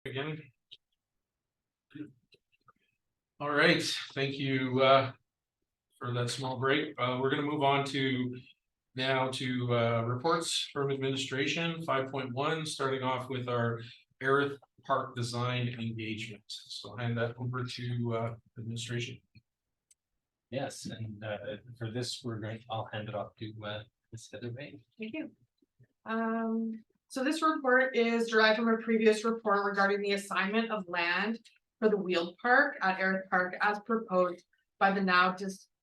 again. All right, thank you for that small break. We're going to move on to reports from administration 5.1, starting off with our Aerith Park design engagement. So I'll hand that over to administration. Yes, and for this, I'll hand it off to Ms. Heather May. Thank you. So this report is derived from a previous report regarding the assignment of land for the Wheeled Park at Aerith Park as proposed by the now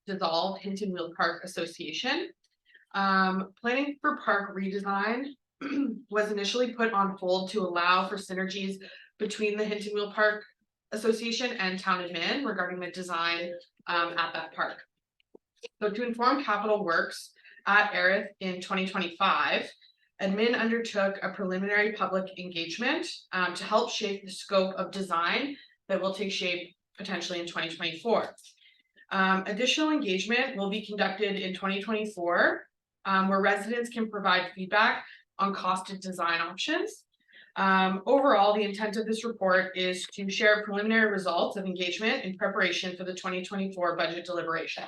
dissolved Hinton Wheeled Park Association. Planning for park redesign was initially put on hold to allow for synergies between the Hinton Wheeled Park Association and Town Admin regarding the design at that park. So to inform Capital Works at Aerith in 2025, Admin undertook a preliminary public engagement to help shape the scope of design that will take shape potentially in 2024. Additional engagement will be conducted in 2024, where residents can provide feedback on costed design options. Overall, the intent of this report is to share preliminary results of engagement in preparation for the 2024 budget deliberation.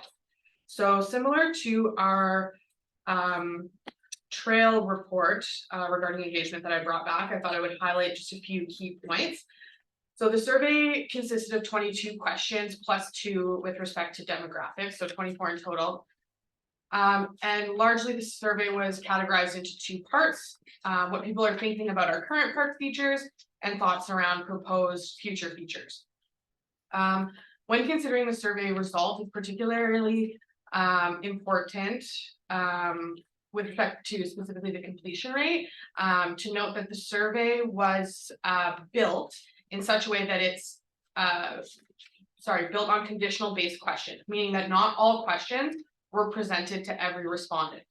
So similar to our trail report regarding engagement that I brought back, I thought I would highlight just a few key points. So the survey consisted of 22 questions plus 2 with respect to demographics, so 24 in total. And largely the survey was categorized into 2 parts, what people are thinking about our current park features and thoughts around proposed future features. When considering the survey result, it's particularly important with respect to specifically the completion rate, to note that the survey was built in such a way that it's built on conditional based questions, meaning that not all questions were presented to every respondent.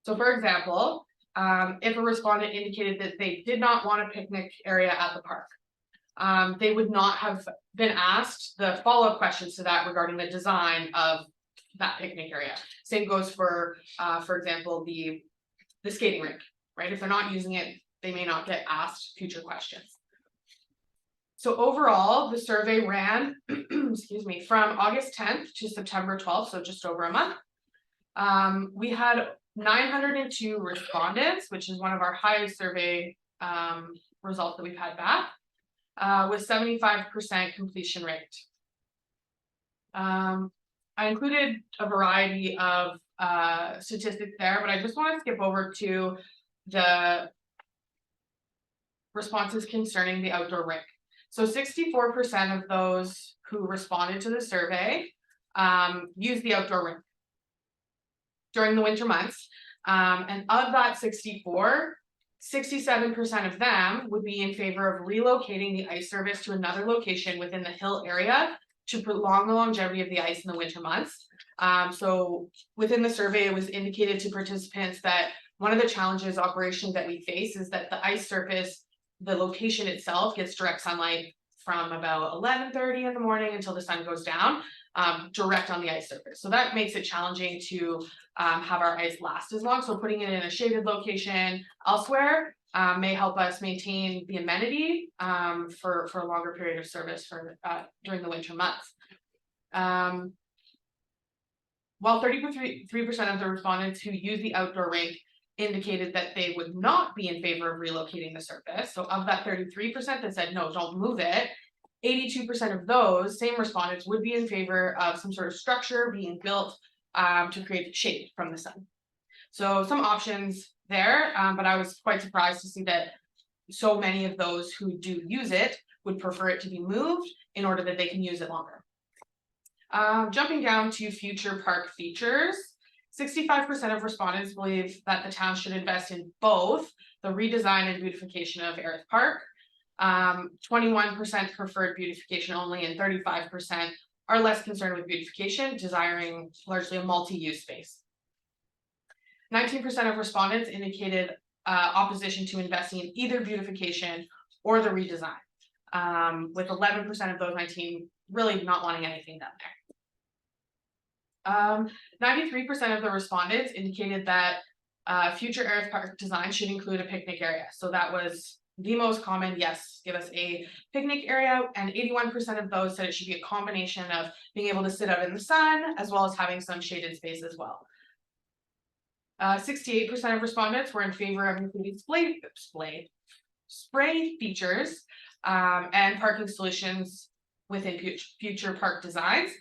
So for example, if a respondent indicated that they did not want a picnic area at the park, they would not have been asked the follow-up questions to that regarding the design of that picnic area. Same goes for example, the skating rink, right? If they're not using it, they may not get asked future questions. So overall, the survey ran, excuse me, from August 10th to September 12th, so just over a month. We had 902 respondents, which is one of our highest survey results that we've had back, with 75% completion rate. I included a variety of statistics there, but I just want to skip over to the responses concerning the outdoor rink. So 64% of those who responded to the survey used the outdoor rink during the winter months. And of that 64, 67% of them would be in favor of relocating the ice service to another location within the hill area to prolong the longevity of the ice in the winter months. So within the survey, it was indicated to participants that one of the challenges operations that we face is that the ice surface, the location itself, gets direct sunlight from about 11:30 in the morning until the sun goes down, direct on the ice surface. So that makes it challenging to have our ice last as long. So putting it in a shaded location elsewhere may help us maintain the amenity for a longer period of service during the winter months. While 33% of the respondents who use the outdoor rink indicated that they would not be in favor of relocating the surface. So of that 33% that said, no, don't move it, 82% of those same respondents would be in favor of some sort of structure being built to create shade from the sun. So some options there, but I was quite surprised to see that so many of those who do use it would prefer it to be moved in order that they can use it longer. Jumping down to future park features, 65% of respondents believe that the town should invest in both the redesign and beautification of Aerith Park. 21% preferred beautification only, and 35% are less concerned with beautification, desiring largely a multi-use space. 19% of respondents indicated opposition to investing in either beautification or the redesign, with 11% of those 19 really not wanting anything done there. 93% of the respondents indicated that future Aerith Park design should include a picnic area. So that was the most common, yes, give us a picnic area, and 81% of those said it should be a combination of being able to sit out in the sun as well as having some shaded space as well. 68% of respondents were in favor of including spray features and parking solutions within future park designs.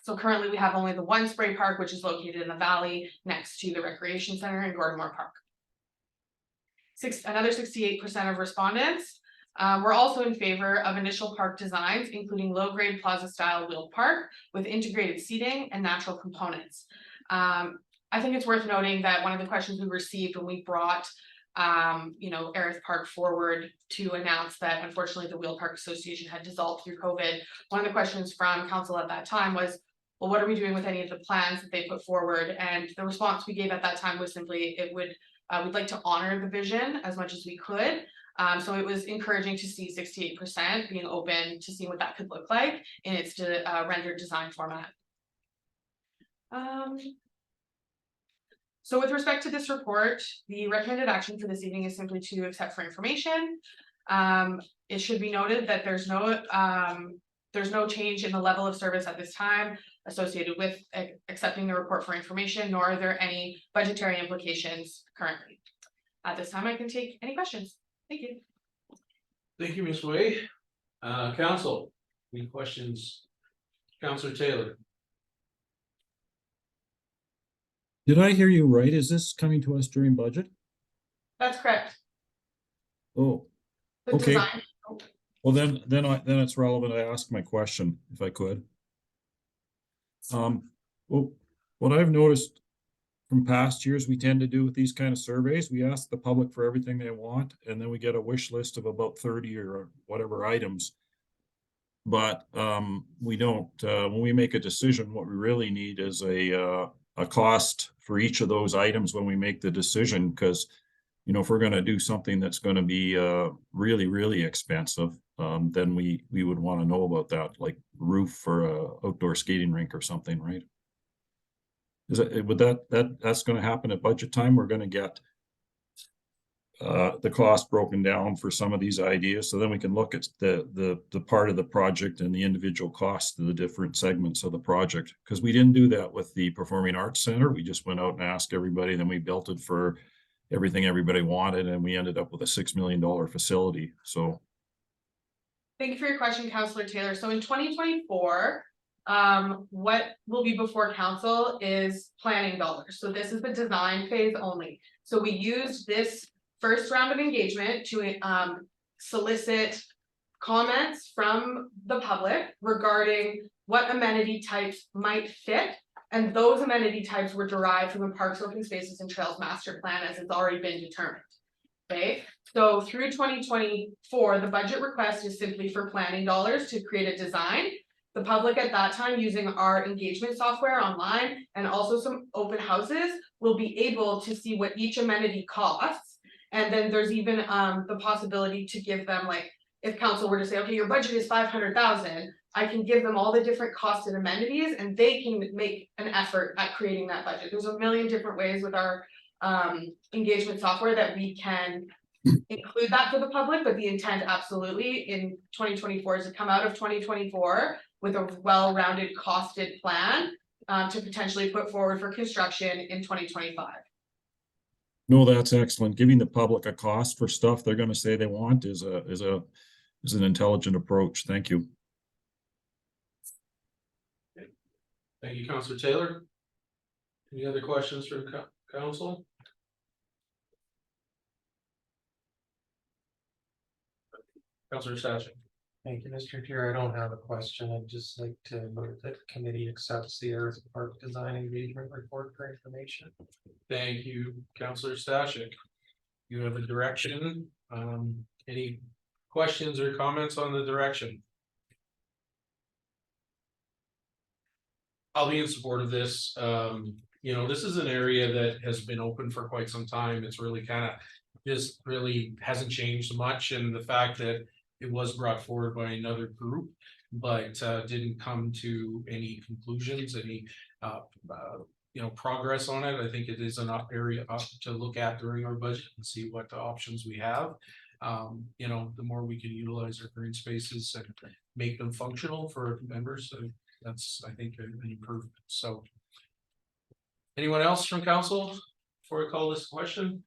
So currently we have only the one spray park, which is located in the valley next to the recreation center in Gordonmore Park. Another 68% of respondents were also in favor of initial park designs, including low-grade plaza-style wheeled park with integrated seating and natural components. I think it's worth noting that one of the questions we received when we brought Erith Park forward to announce that unfortunately the Wheeled Park Association had dissolved through COVID. One of the questions from council at that time was, well, what are we doing with any of the plans that they put forward? And the response we gave at that time was simply, we'd like to honor the vision as much as we could. So it was encouraging to see 68% being open to seeing what that could look like in its rendered design format. So with respect to this report, the recommended action for this evening is simply to accept for information. It should be noted that there's no change in the level of service at this time associated with accepting the report for information, nor are there any budgetary implications currently. At this time, I can take any questions. Thank you. Thank you, Ms. Way. Council, any questions? Councillor Taylor. Did I hear you right? Is this coming to us during budget? That's correct. Oh, The okay. design. Well, then it's relevant to ask my question, if I could. Well, what I've noticed from past years, we tend to do with these kind of surveys, we ask the public for everything they want, and then we get a wish list of about 30 or whatever items. But we don't, when we make a decision, what we really need is a cost for each of those items when we make the decision, because if we're going to do something that's going to be really, really expensive, then we would want to know about that, like roof for a outdoor skating rink or something, right? Is it, would that's going to happen at budget time? We're going to get the cost broken down for some of these ideas, so then we can look at the part of the project and the individual costs of the different segments of the project. Because we didn't do that with the Performing Arts Center. We just went out and asked everybody, then we built it for everything everybody wanted, and we ended up with a $6 million facility. So Thank you for your question, Councillor Taylor. So in 2024, what will be before council is planning dollars. So this is the design phase only. So we used this first round of engagement to solicit comments from the public regarding what amenity types might fit. And those amenity types were derived from the Parks, Open Spaces and Trails Master Plan as it's already been determined. Okay, so through 2024, the budget request is simply for planning dollars to create a design. The public at that time, using our engagement software online and also some open houses, will be able to see what each amenity costs. And then there's even the possibility to give them, like, if council were to say, okay, your budget is 500,000, I can give them all the different costed amenities and they can make an effort at creating that budget. There's a million different ways with our engagement software that we can include that for the public, but the intent absolutely in 2024 is to come out of 2024 with a well-rounded costed plan to potentially put forward for construction in 2025. no, that's excellent. Giving the public a cost for stuff they're going to say they want is an intelligent approach. Thank you. Thank you, Councillor Taylor. Any other questions from council? Councillor Stashik. Thank you, Mr. Chair. I don't have a question. I'd just like to move that the committee accepts the Erith Park Design Engagement Report for information. Thank you, Councillor Stashik. You have a direction. Any questions or comments on the direction? I'll be in support of this. This is an area that has been open for quite some time. It's really just really hasn't changed much. And the fact that it was brought forward by another group, but didn't come to any conclusions, any progress on it. I think it is an area to look at during our budget and see what the options we have. You know, the more we can utilize our green spaces and make them functional for members, that's, I think, an improvement, so. Anyone else from council before I call this question?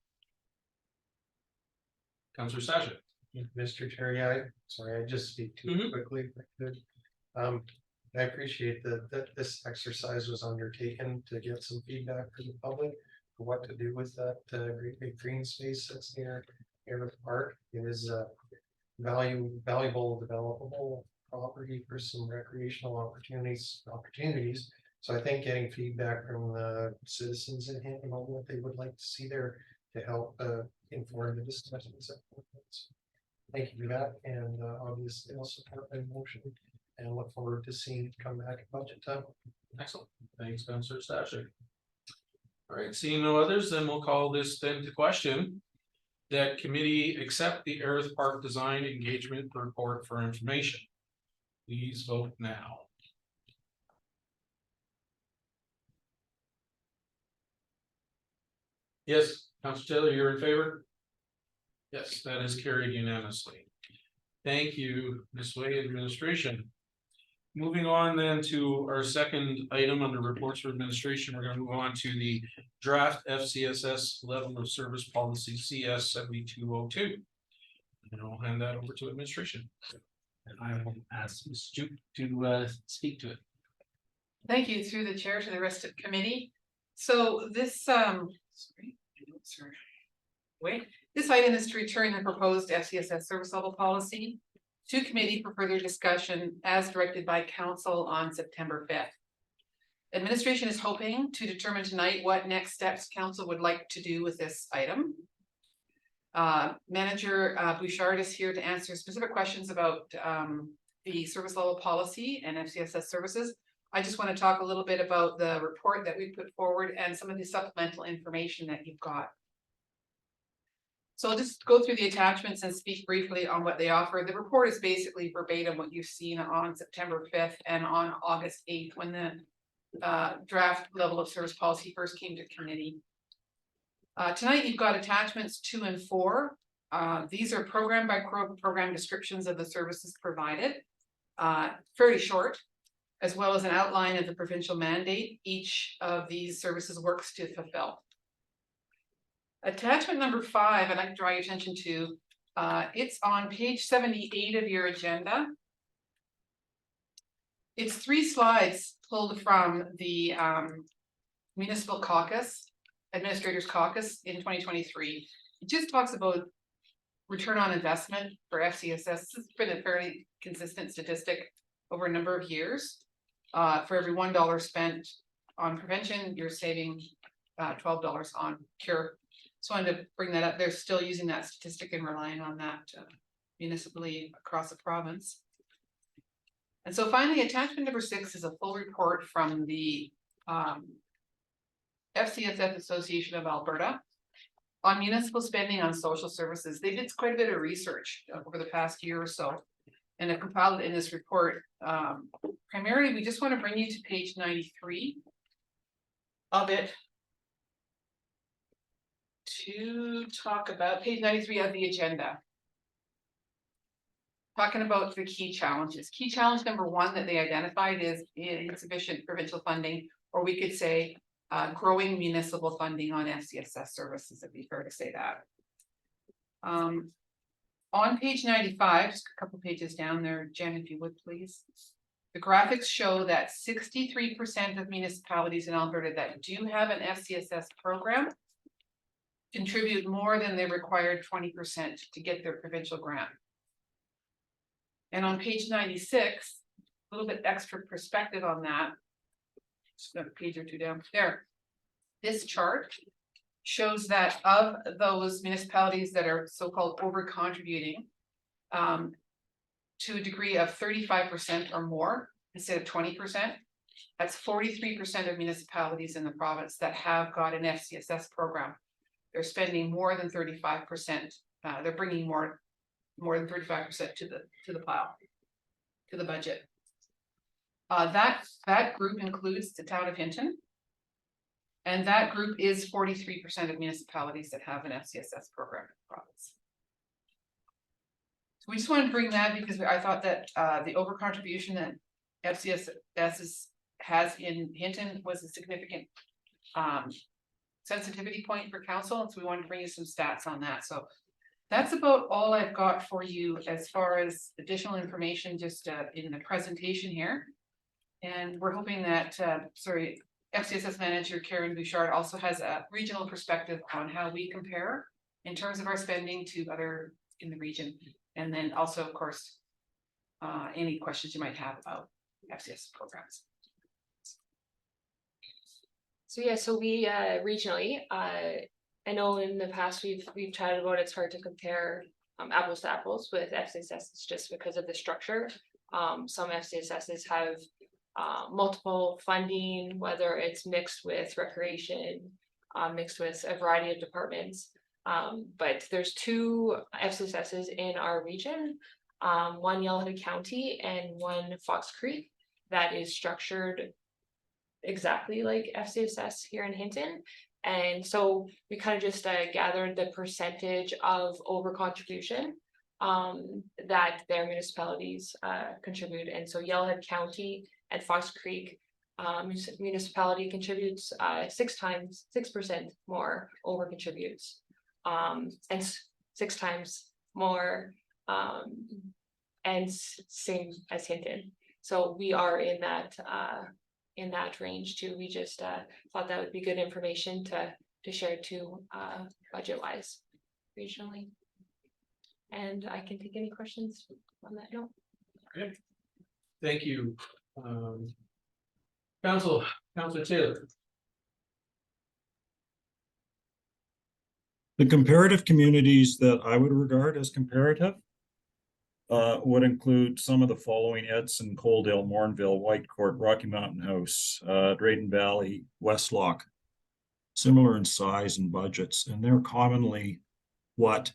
Councilor Sasha. Mr. Chair, yeah, sorry, I just speak too Mhm. quickly. If I could. I appreciate that this exercise was undertaken to get some feedback from the public for what to do with that great big green space that's near the park. It is a valuable developable property for some recreational opportunities. So I think getting feedback from the citizens in Hinton on what they would like to see there to help inform the discussions. Thank you for that, and obviously I'll support my motion and look forward to seeing it come back at budget time. Excellent. Thanks, Councilor Stashik. All right, seeing no others, then we'll call this then to question. That committee accept the Erith Park Design Engagement Report for information. Please vote now. Yes, Councilor Taylor, you're in favor? Yes, that is carried unanimously. Thank you, Ms. Way, administration. Moving on then to our second item under reports for administration, we're gonna move on to the draft FCSS level of service policy CS 7202. And I'll hand that over to administration. And I will ask Ms. Jupe to speak to it. Thank you, through the chair to the rest of the committee. So this, this item is to return the proposed FCSS service level policy to committee for further discussion as directed by council on September 5th. Administration is hoping to determine tonight what next steps council would like to do with this item. Manager Bouchard is here to answer specific questions about the service level policy and FCSS services. I just want to talk a little bit about the report that we put forward and some of the supplemental information that you've got. So I'll just go through the attachments and speak briefly on what they offer. The report is basically verbatim what you've seen on September 5th and on August 8th when the draft level of service policy first came to committee. Tonight you've got attachments 2 and 4. These are program by program descriptions of the services provided, fairly short, as well as an outline of the provincial mandate each of these services works to fulfill. Attachment number 5, I'd like to draw your attention to, it's on page 78 of your agenda. It's 3 slides pulled from the municipal caucus, administrators caucus in 2023. It just talks about return on investment for FCSS. This has been a fairly consistent statistic over a number of years. For every $1 spent on prevention, you're saving $12 on cure. So I wanted to bring that up. They're still using that statistic and relying on that municipally across the province. And so finally, attachment number 6 is a full report from the FCSS Association of Alberta on municipal spending on social services. They did quite a bit of research over the past year or so and have compiled it in this report. Primarily, we just want to bring you to page 93 of it to talk about page 93 of the agenda. Talking about the key challenges. Key challenge number 1 that they identified is insufficient provincial funding, or we could say growing municipal funding on FCSS services, it'd be fair to say that. On page 95, just a couple pages down there, Jen, if you would please. The graphics show that 63% of municipalities in Alberta that do have an FCSS program contribute more than the required 20% to get their provincial grant. And on page 96, a little bit extra perspective on that. Just a page or 2 down there. This chart shows that of those municipalities that are so-called over-contributing to a degree of 35% or more instead of 20%, that's 43% of municipalities in the province that have got an FCSS program. They're spending more than 35%. They're bringing more than 35% to the pile, to the budget. That group includes the town of Hinton. And that group is 43% of municipalities that have an FCSS program in the province. We just wanted to bring that because I thought that the over contribution that has in Hinton was a significant sensitivity point for council, and so we wanted to bring you some stats on that, so. That's about all I've got for you as far as additional information, just in the presentation here. And we're hoping that, FCSS manager Karen Bouchard also has a regional perspective on how we compare in terms of our spending to other in the region. And then also, of course, any questions you might have about FCS programs. So yeah, so we regionally, I know in the past we've chatted about it's hard to compare apples to apples with FCSS just because of the structure. Some FCSSs have multiple funding, whether it's mixed with recreation, mixed with a variety of departments. But there's 2 FCSSs in our region, one Yellowhead County and one Fox Creek, that is structured exactly like FCSS here in Hinton. And so we kind of just gathered the percentage of over contribution that their municipalities contribute. And so Yellowhead County and Fox Creek municipality contributes 6% more over contributes, and 6 times more, and same as Hinton. So we are in that range too. We just thought that would be good information to share too, budget wise regionally. And I can take any questions on that note. Thank you. Councilor Taylor. The comparative communities that I would regard as comparative would include some of the following: Edson, Coaldale, Mornville, Whitecourt, Rocky Mountain House, Drayton Valley, Westlock, similar in size and budgets, and they're commonly what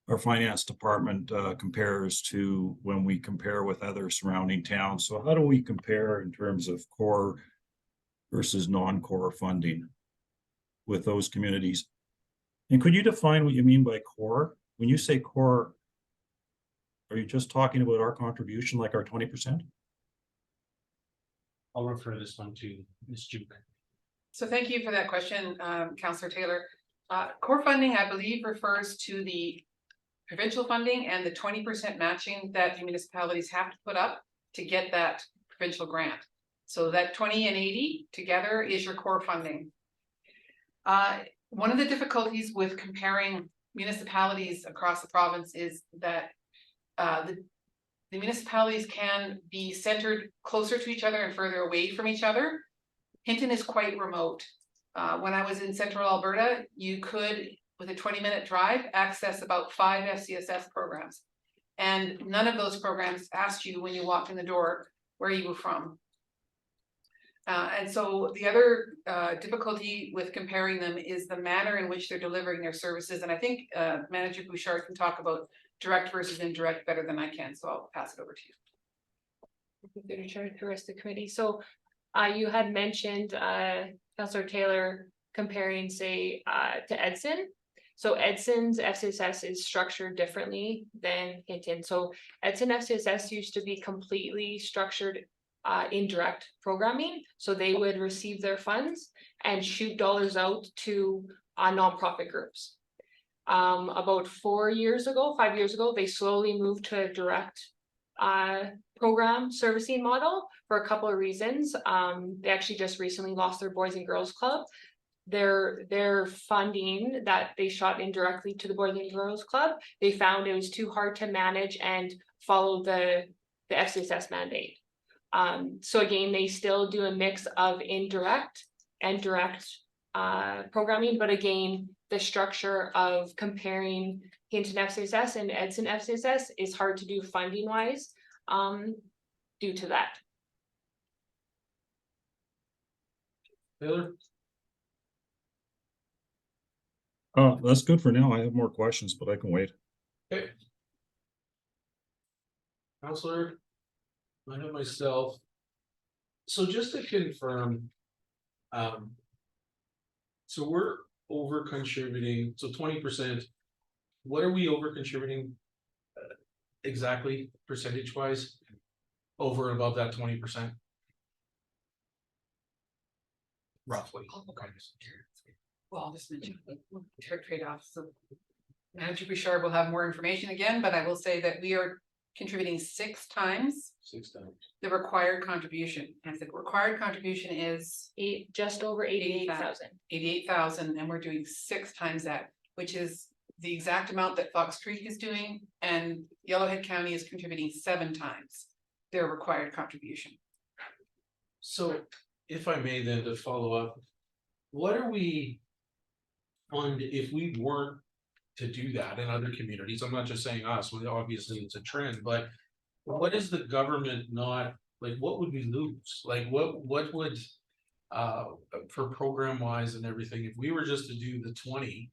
our finance department compares to when we compare with other surrounding towns. So how do we compare in terms of core versus non-core funding with those communities? And could you define what you mean by core? When you say core, are you just talking about our contribution, like our 20%? I'll refer this one to Ms. Juke. So thank you for that question, Councillor Taylor. Core funding, I believe, refers to the provincial funding and the 20% matching that the municipalities have to put up to get that provincial grant. So that 20 and 80 together is your core funding. One of the difficulties with comparing municipalities across the province is that the municipalities can be centered closer to each other and further away from each other. Hinton is quite remote. When I was in central Alberta, you could, with a 20-minute drive, access about 5 FCSS programs. And none of those programs asked you when you walked in the door where you were from. And so the other difficulty with comparing them is the manner in which they're delivering their services. And I think Manager Bouchard can talk about direct versus indirect better than I can. So I'll pass it over to you. Through the rest of the committee. So you had mentioned Councillor Taylor comparing, say, to Edson. So Edson's FCSS is structured differently than Hinton. So Edson FCSS used to be completely structured indirect programming. So they would receive their funds and shoot dollars out to nonprofit groups. About 5 years ago, they slowly moved to a direct program servicing model for a couple of reasons. They actually just recently lost their Boys and Girls Club. Their funding that they shot indirectly to the Boys and Girls Club, they found it was too hard to manage and follow the FCSS mandate. So again, they still do a mix of indirect and direct programming, but again, the structure of comparing Hinton FCSS and Edson FCSS is hard to do funding wise due to that. Taylor? That's good for now. I have more questions, but I can wait. Okay. Councillor, I know myself. So just to confirm, so we're over contributing, so 20%. What are we over contributing exactly percentage wise? Over and above that 20%? Roughly. Well, I'll just mention trade-offs, so. Manager Bouchard will have more information again, but I will say that we are contributing 6 times 6 times. the required contribution. And the required contribution is Just over 88,000. 88,000, and we're doing 6 times that, which is the exact amount that Fox Creek is doing, and Yellowhead County is contributing 7 times their required contribution. So if I may then to follow up, what are we on if we weren't to do that in other communities? I'm not just saying us, well, obviously it's a trend, but what is the government not, like, what would we lose? Like, what would, for program wise and everything, if we were just to do the 20,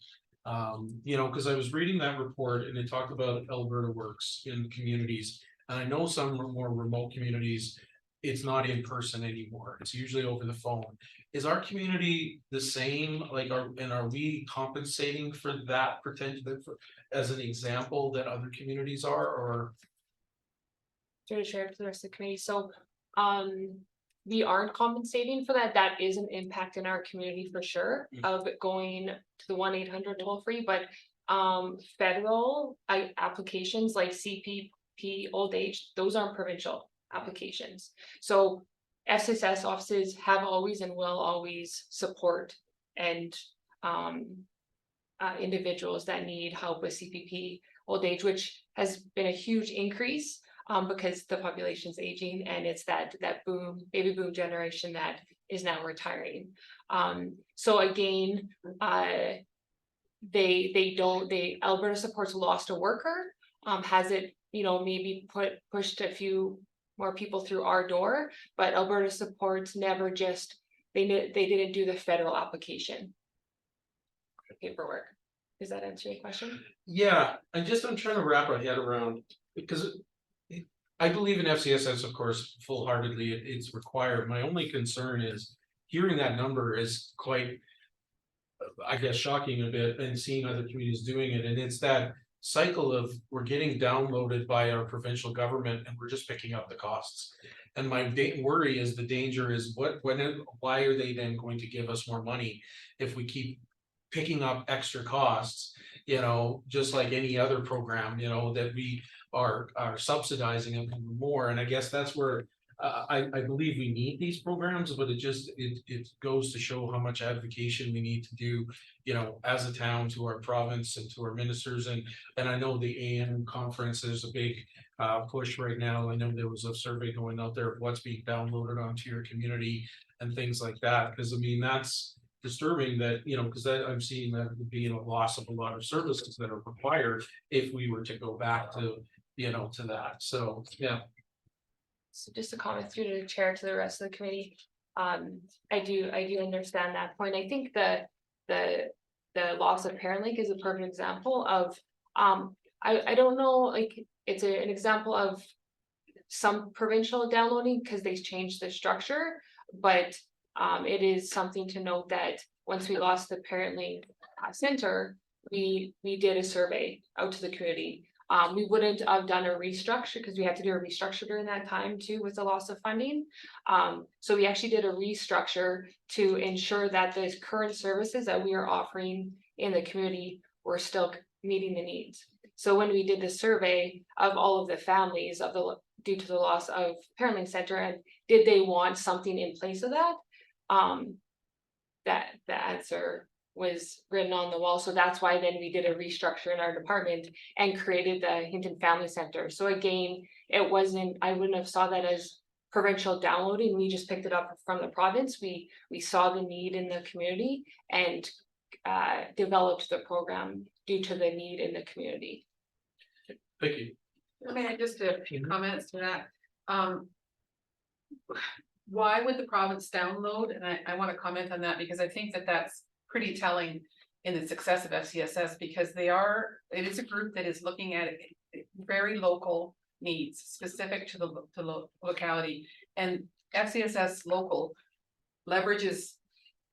you know, because I was reading that report and it talked about Alberta Works in communities. And I know some more remote communities, it's not in person anymore. It's usually over the phone. Is our community the same? Like, are we compensating for that potential as an example that other communities are, or? To share to the rest of the committee, so, we aren't compensating for that, that is an impact in our community for sure, of it going to the 1-800 toll free, but. Federal, applications like CPP old age, those aren't provincial applications, so. FCSS offices have always and will always support and, individuals that need help with CPP old age, which has been a huge increase. Because the population's aging and it's that baby boom generation that is now retiring. So again, Alberta Supports lost a worker, has it, you know, maybe pushed a few more people through our door, but Alberta Supports never just, they didn't do the federal application paperwork. Does that answer your question? Yeah, I'm trying to wrap our head around, because I believe in FCSS, of course, full-heartedly, it's required. My only concern is hearing that number is quite, I guess, shocking a bit, and seeing other communities doing it, and it's that cycle of we're getting downloaded by our provincial government and we're just picking up the costs. And my worry is the danger is why are they then going to give us more money if we keep picking up extra costs, you know, just like any other program, you know, that we are subsidizing them more. And I guess that's where I believe we need these programs, but it goes to show how much advocacy we need to do, you know, as a town, to our province and to our ministers. And I know the AM conference is a big push right now. I know there was a survey going out there of what's being downloaded onto your community and things like that. Because I mean, that's disturbing that, you know, because I'm seeing that being a loss of a lot of services that are required if we were to go back to, you know, to that. So, yeah. So just a comment through to the chair to the rest of the committee. I do understand that point. I think the loss of ParentLink is a perfect example of, I don't know, like, it's an example of some provincial downloading because they changed the structure, but it is something to note that once we lost the ParentLink center, we did a survey out to the community. We wouldn't have done a restructure because we had to do a restructure during that time too with the loss of funding. So we actually did a restructure to ensure that the current services that we are offering in the community were still meeting the needs. So when we did the survey of all of the families due to the loss of ParentLink Center, and did they want something in place of that? That the answer was written on the wall. So that's why then we did a restructure in our department and created the Hinton Family Center. So again, I wouldn't have saw that as provincial downloading. We just picked it up from the province. We saw the need in the community and developed the program due to the need in the community. Thank you. I mean, just a few comments to that. Why would the province download? And I want to comment on that because I think that that's pretty telling in the success of FCSS, because it is a group that is looking at very local needs specific to the locality, and FCSS local leverages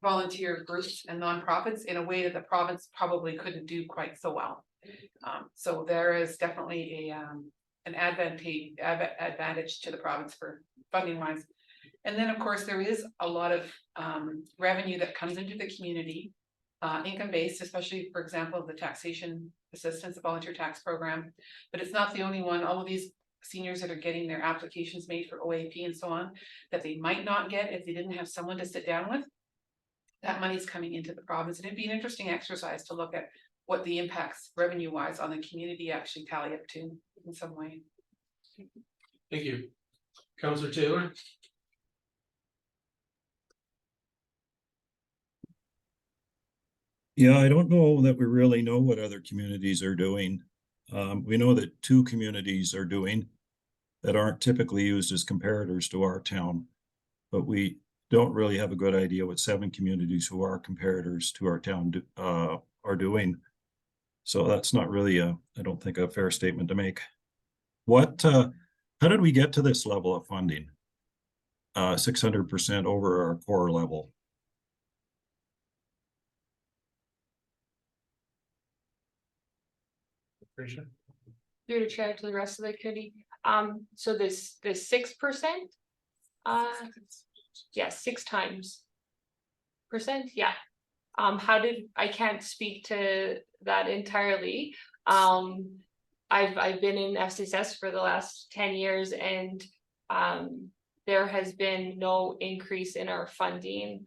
volunteer groups and nonprofits in a way that the province probably couldn't do quite so well. So there is definitely an advantage to the province for funding wise. And then, of course, there is a lot of revenue that comes into the community, income based, especially, for example, the taxation assistance, the volunteer tax program. But it's not the only one. All of these seniors that are getting their applications made for OAP and so on, that they might not get if they didn't have someone to sit down with. That money's coming into the province, and it'd be an interesting exercise to look at what the impacts revenue wise on the community actually tally up to in some way. Thank you. Councillor Taylor? Yeah, I don't know that we really know what other communities are doing. We know that 2 communities are doing that aren't typically used as comparators to our town. But we don't really have a good idea what 7 communities who are comparators to our town are doing. So that's not really I don't think a fair statement to make. How did we get to this level of funding? 600% over our core level. Through the chair to the rest of the committee. So this 6%. Yeah, 6 times. Percent, yeah. I can't speak to that entirely. I've been in FCSS for the last 10 years, and there has been no increase in our funding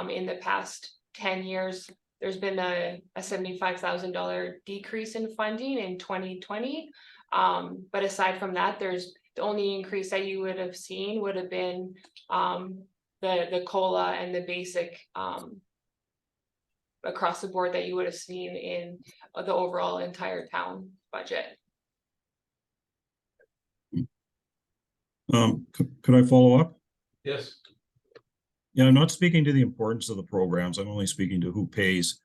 in the past 10 years. There's been a $75,000 decrease in funding in 2020. But aside from that, there's the only increase that you would have seen would have been the COLA and the basic across the board that you would have seen in the overall entire town budget. Could I follow up? Yes. Yeah, I'm not speaking to the importance of the programs. I'm only speaking to who pays.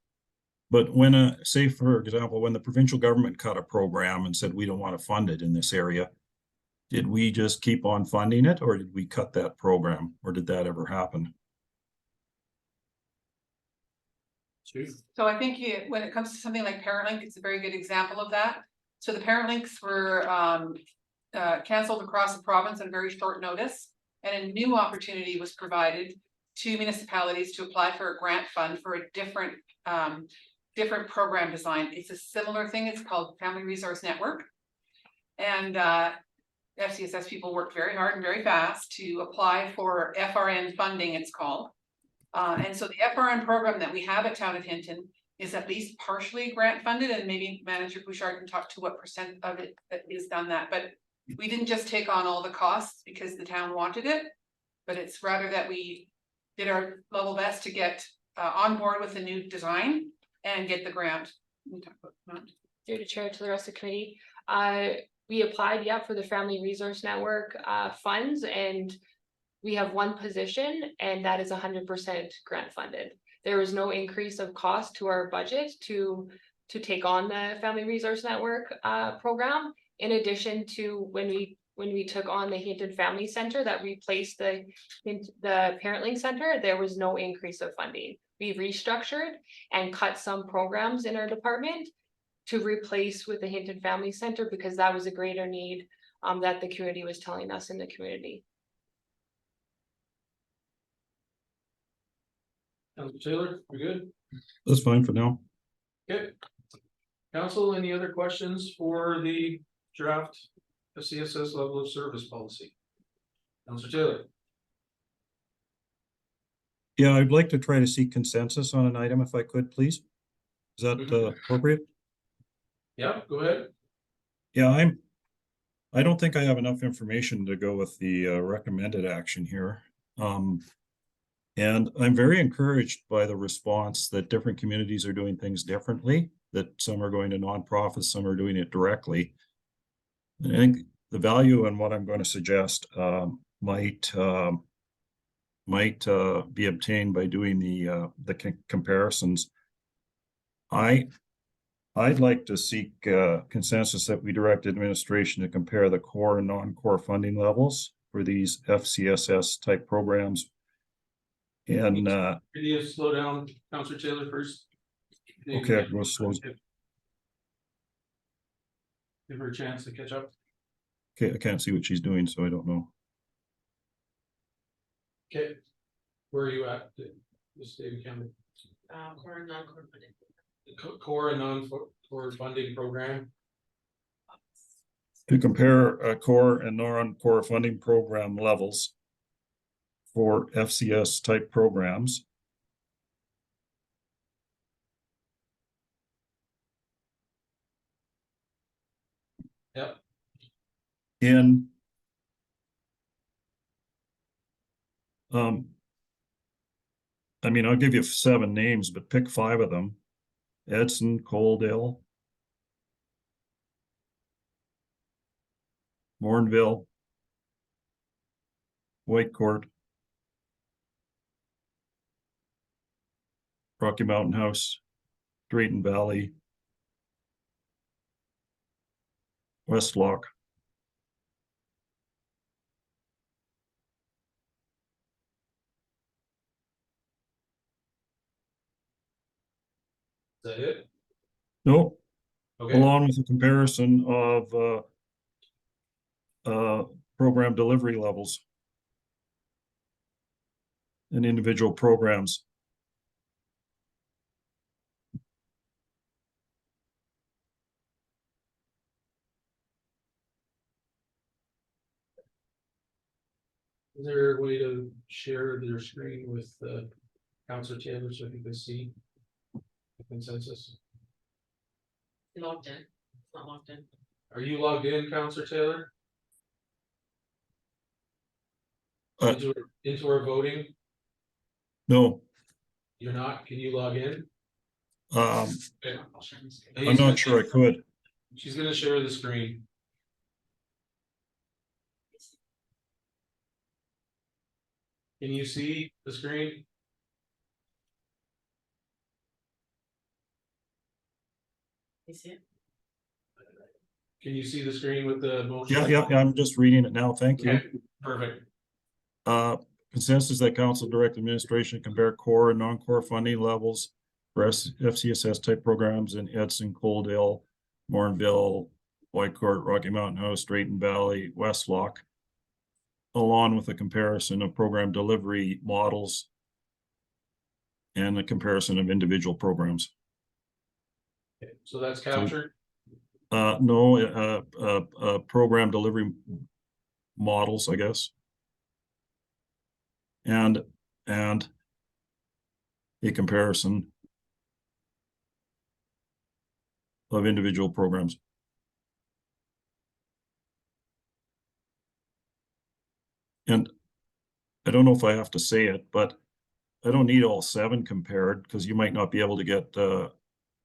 But when, say, for example, when the provincial government cut a program and said, we don't want to fund it in this area, did we just keep on funding it, or did we cut that program, or did that ever happen? So I think when it comes to something like ParentLink, it's a very good example of that. So the ParentLinks were canceled across the province on very short notice, and a new opportunity was provided to municipalities to apply for a grant fund for a different program design. It's a similar thing. It's called Family Resource Network, and FCSS people worked very hard and very fast to apply for FRN funding, it's called. And so the FRN program that we have at Town of Hinton is at least partially grant funded, and maybe Manager Bouchard can talk to what % of it is done that. But we didn't just take on all the costs because the town wanted it, but it's rather that we did our level best to get on board with the new design and get the grant. Through the chair to the rest of the committee. We applied, for the Family Resource Network funds, and we have 1 position, and that is 100% grant funded. There was no increase of cost to our budget to take on the Family Resource Network program. In addition to when we took on the Hinton Family Center that replaced the ParentLink Center, there was no increase of funding. We restructured and cut some programs in our department to replace with the Hinton Family Center, because that was a greater need that the community was telling us in the community. Councillor Taylor, we good? That's fine for now. Okay. Council, any other questions for the draft FCSS level of service policy? Councillor Taylor? Yeah, I'd like to try to seek consensus on an item if I could, please. Is that appropriate? Yeah, go ahead. Yeah, I don't think I have enough information to go with the recommended action here. And I'm very encouraged by the response that different communities are doing things differently, that some are going to nonprofits, some are doing it directly. And I think the value in what I'm going to suggest might be obtained by doing the comparisons. I'd like to seek consensus that we direct administration to compare the core and non-core funding levels for these FCSS type programs. And Can you slow down, Councillor Taylor, first? okay, we'll slow. Give her a chance to catch up. Okay, I can't see what she's doing, so I don't know. Okay. Where are you at, Ms. David Campbell? Core and non-core funding. Core and non-core funding program. To compare core and non-core funding program levels for FCS type programs. Yep. In I mean, I'll give you 7 names, but pick 5 of them. Edson, Coaldale, Morinville, Whitecourt, Rocky Mountain House, Drayton Valley, Westlock. Is that it? No, Okay, along with a comparison of program delivery levels and individual programs. is there a way to share their screen with Counselor Taylor so he can see the consensus? Logged in, it's not logged in. Are you logged in, Counselor Taylor? Uh, Into our voting? No, You're not? Can you log in? I'm He's not sure I could. She's gonna share the screen. Can you see the screen? You see it? Can you see the screen with the motion? Yeah, I'm just reading it now. Thank you. Okay, perfect. Consensus that council direct administration compare core and non-core funding levels for FCSS type programs in Edson, Coaldale, Morinville, Whitecourt, Rocky Mountain House, Drayton Valley, Westlock, along with a comparison of program delivery models and a comparison of individual programs. Okay, so that's captured. No, program delivery models, I guess. And a comparison of individual programs. And I don't know if I have to say it, but I don't need all 7 compared because you might not be able to get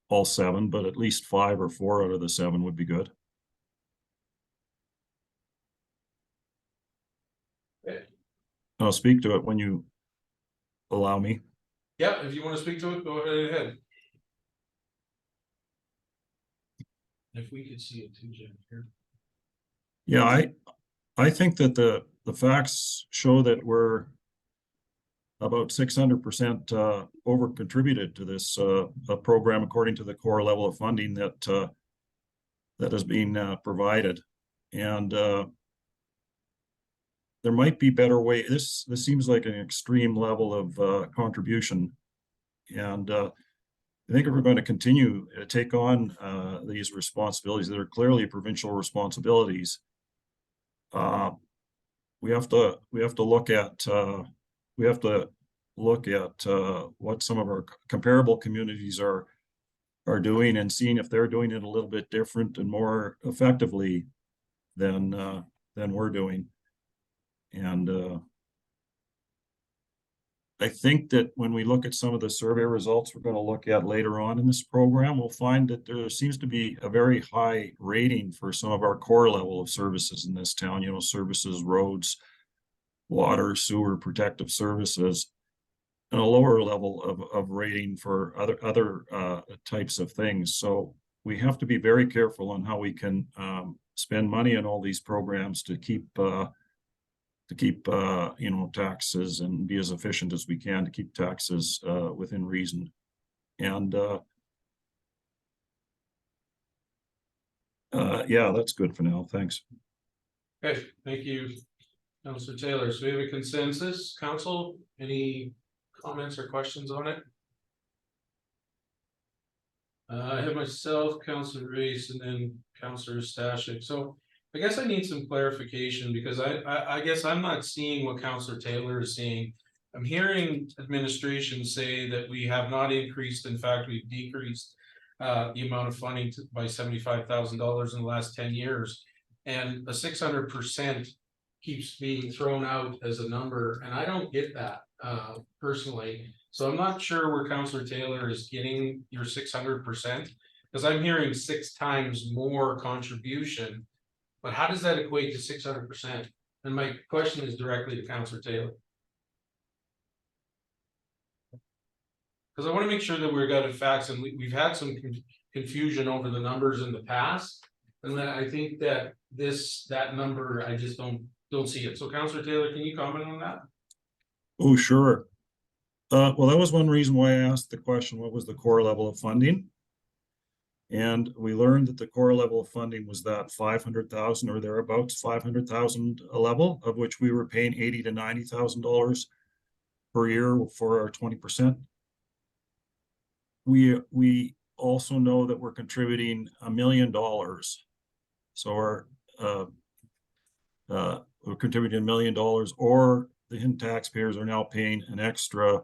all 7, but at least 5 or 4 out of the 7 would be good. Okay. I'll speak to it when you allow me. Yeah, if you want to speak to it, go right ahead. If we could see it too, Jen, here. Yeah, I think that the facts show that we're about 600% over contributed to this program according to the core level of funding that that is being provided, and there might be better way. This seems like an extreme level of contribution, and I think if we're going to continue to take on these responsibilities that are clearly provincial responsibilities, we have to look at what some of our comparable communities are doing and seeing if they're doing it a little bit different and more effectively than we're doing. And I think that when we look at some of the survey results we're going to look at later on in this program, we'll find that there seems to be a very high rating for some of our core level of services in this town, you know, services, roads, water, sewer, protective services, and a lower level of rating for other types of things. So we have to be very careful on how we can spend money on all these programs to keep you know, taxes and be as efficient as we can to keep taxes within reason. And yeah, that's good for now. Thanks. Okay, thank you, Councilor Taylor. So we have a consensus, council, any comments or questions on it? I have myself, Councilor Reese, and then Councilor Stashik. So I guess I need some clarification because I guess I'm not seeing what Councilor Taylor is seeing. I'm hearing administration say that we have not increased, in fact, we've decreased the amount of funding by $75,000 in the last 10 years. And a 600% keeps being thrown out as a number, and I don't get that personally. So I'm not sure where Councilor Taylor is getting your 600%, because I'm hearing 6 times more contribution. But how does that equate to 600%? And my question is directly to Councilor Taylor. Because I want to make sure that we've got the facts, and we've had some confusion over the numbers in the past. And then I think that that number, I just don't see it. So Councilor Taylor, can you comment on that? Oh, sure. Well, that was one reason why I asked the question, what was the core level of funding? And we learned that the core level of funding was that 500,000 or thereabouts, 500,000 a level, of which we were paying $80,000 to $90,000 per year for our 20%. We also know that we're contributing $1 million. So we're contributing $1 million, or the Hinton taxpayers are now paying an extra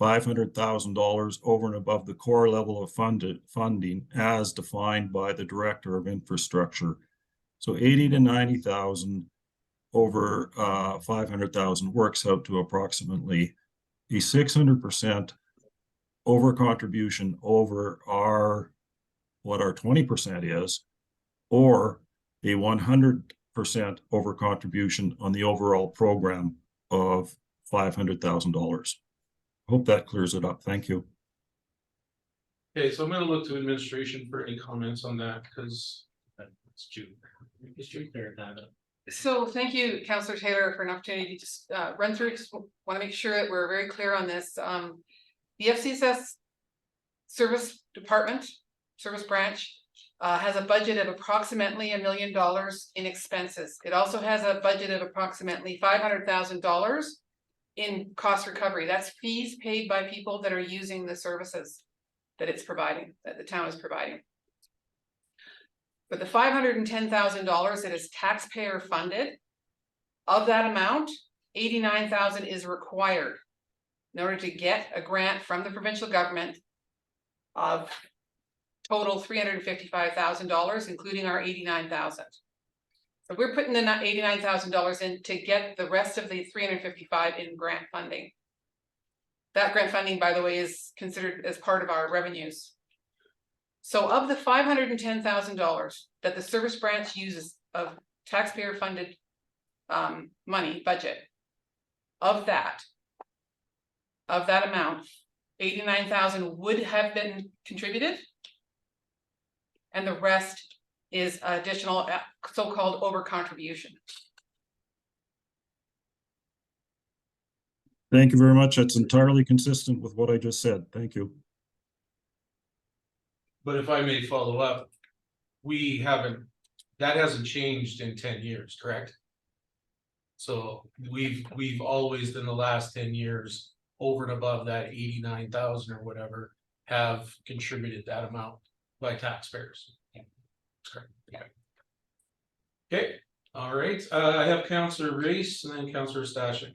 $500,000 over and above the core level of funding as defined by the Director of Infrastructure. So 80 to 90,000 over 500,000 works out to approximately a 600% over contribution over what our 20% is, or a 100% over contribution on the overall program of $500,000. Hope that clears it up. Thank you. Okay, so I'm gonna look to administration for any comments on that, because It's June. It's June third, that up. So thank you, Councillor Taylor, for an opportunity to just run through. Just want to make sure that we're very clear on this. The FCSS service department, service branch, has a budget of approximately $1 million in expenses. It also has a budget of approximately $500,000 in cost recovery. That's fees paid by people that are using the services that it's providing, that the town is providing. But the $510,000 that is taxpayer funded, of that amount, $89,000 is required in order to get a grant from the provincial government of total $355,000, including our $89,000. So we're putting the $89,000 in to get the rest of the $355,000 in grant funding. That grant funding, by the way, is considered as part of our revenues. So of the $510,000 that the service branch uses of taxpayer funded money budget, of that amount, $89,000 would have been contributed, and the rest is additional so-called over contribution. Thank you very much. That's entirely consistent with what I just said. Thank you. but if I may follow up, that hasn't changed in 10 years, correct? So we've always, in the last 10 years, over and above that 89,000 or whatever, have contributed that amount by taxpayers. That's correct. Okay, all right, I have Councillor Reese and then Councillor Stashik.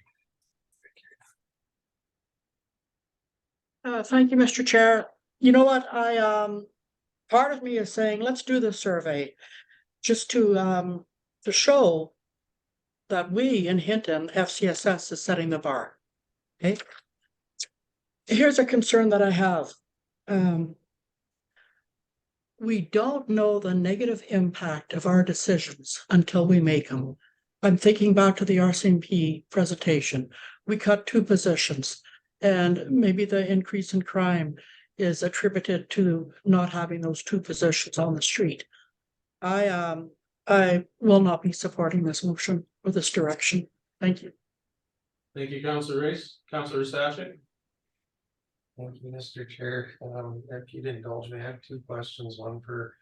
Thank you, Mr. Chair. You know what, part of me is saying, let's do this survey just to show that we in Hinton, FCSS is setting the bar. Okay. Here's a concern that I have. We don't know the negative impact of our decisions until we make them. I'm thinking back to the RCMP presentation. We cut 2 positions, and maybe the increase in crime is attributed to not having those 2 positions on the street. I will not be supporting this motion or this direction. Thank you. Thank you, Councillor Reese. Councillor Stashik. Thank you, Mr. Chair. If you'd indulge me, I have 2 questions, one for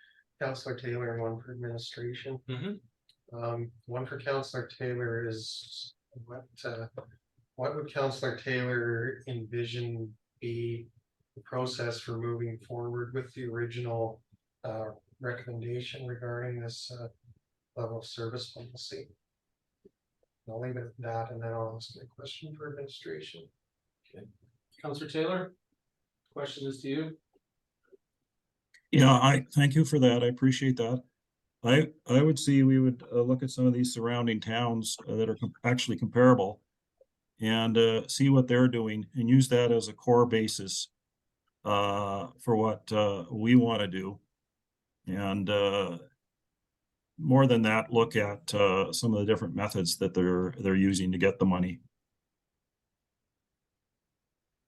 Councillor Taylor and one for administration. One for Counselor Taylor is what would Counselor Taylor envision be the process for moving forward with the original recommendation regarding this level of service policy? I'll leave it at that, and then I'll ask a question for administration. Counselor Taylor? Question is to you. Yeah, I thank you for that. I appreciate that. I would see we would look at some of these surrounding towns that are actually comparable and see what they're doing and use that as a core basis for what we want to do. And more than that, look at some of the different methods that they're using to get the money.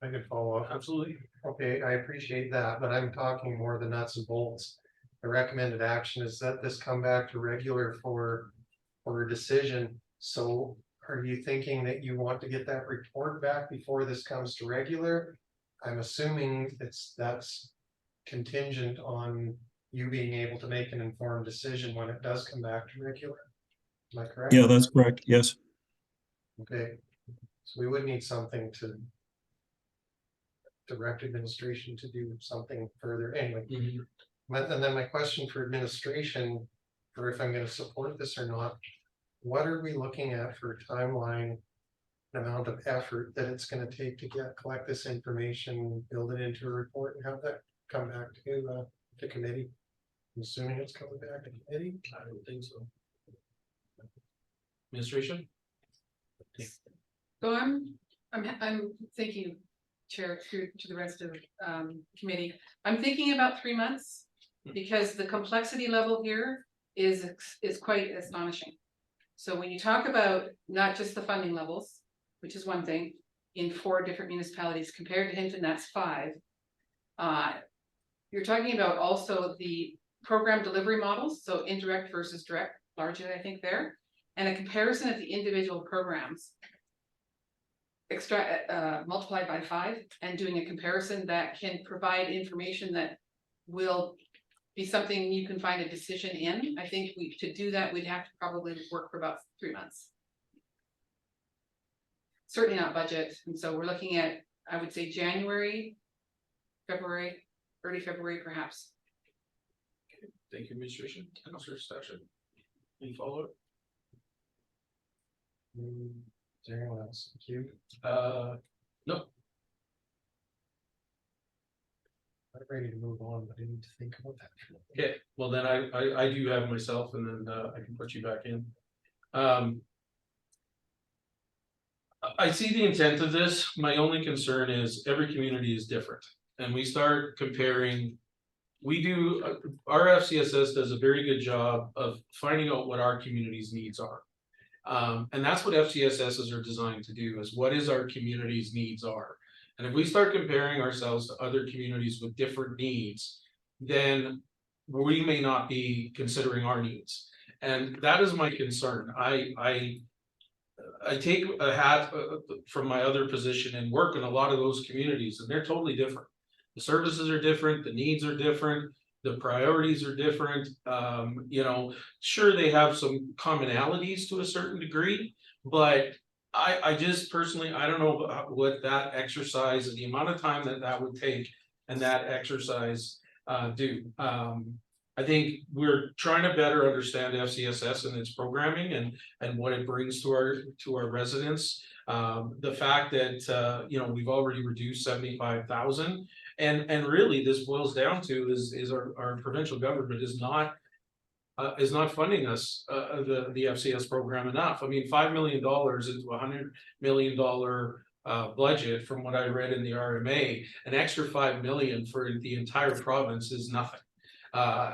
I could follow up. Absolutely. Okay, I appreciate that, but I'm talking more the nuts and bolts. The recommended action is that this come back to regular for a decision. So are you thinking that you want to get that report back before this comes to regular? I'm assuming that's contingent on you being able to make an informed decision when it does come back to regular. Am I correct? Yeah, that's correct. Yes. Okay, so we would need something to direct administration to do something further anyway. And then my question for administration, or if I'm gonna support this or not, what are we looking at for a timeline? Amount of effort that it's gonna take to collect this information, build it into a report and have that come back to committee? I'm assuming it's coming back to committee? I don't think so. Administration? So I'm thinking, Chair, to the rest of committee, I'm thinking about 3 months. Because the complexity level here is quite astonishing. So when you talk about not just the funding levels, which is one thing, in 4 different municipalities compared to Hinton, that's 5. You're talking about also the program delivery models, so indirect versus direct, largely I think there, and a comparison of the individual programs. Multiplied by 5 and doing a comparison that can provide information that will be something you can find a decision in. I think to do that, we'd have to probably work for about 3 months. Certainly not budget, and so we're looking at, I would say January, February, early February perhaps. Thank you, administration. Councilor Session. Any follow-up? Is there anyone else? Thank you. No. I'm ready to move on, but I need to think about that. Okay, well then I do have myself and then I can put you back in. I see the intent of this. My only concern is every community is different. And we start comparing, our FCSS does a very good job of finding out what our community's needs are. And that's what FCSSs are designed to do, is what is our community's needs are. And if we start comparing ourselves to other communities with different needs, then we may not be considering our needs. And that is my concern. I take a hat from my other position and work in a lot of those communities, and they're totally different. The services are different, the needs are different, the priorities are different. You know, sure, they have some commonalities to a certain degree, but I just personally, I don't know what that exercise and the amount of time that would take and that exercise do. I think we're trying to better understand FCSS and its programming and what it brings to our residents. The fact that you know, we've already reduced 75,000, and really this boils down to is our provincial government is not funding us the FCS program enough. I mean, $5 million into $100 million budget, from what I read in the RMA, an extra 5 million for the entire province is nothing.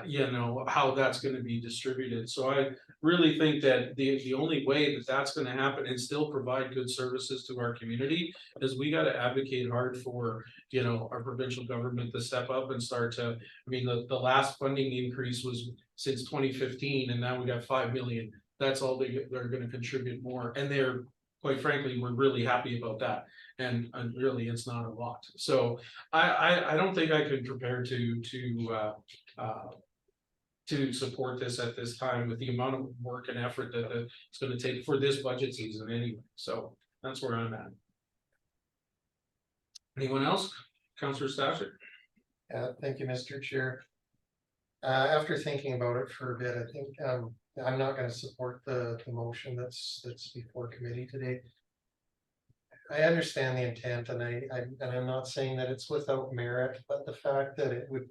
You know, how that's going to be distributed. So I really think that the only way that that's going to happen and still provide good services to our community is we got to advocate hard for, you know, our provincial government to step up and start to, I mean, the last funding increase was since 2015, and now we got 5 million. That's all they're going to contribute more. And they're, quite frankly, we're really happy about that. And really, it's not a lot. So I don't think I could compare to to support this at this time with the amount of work and effort that it's gonna take for this budget season anyway, so that's where I'm at. Anyone else? Counselor Stashik? Thank you, Mr. Chair. After thinking about it for a bit, I think, I'm not gonna support the motion that's before committee today. I understand the intent and I'm not saying that it's without merit, but the fact that it would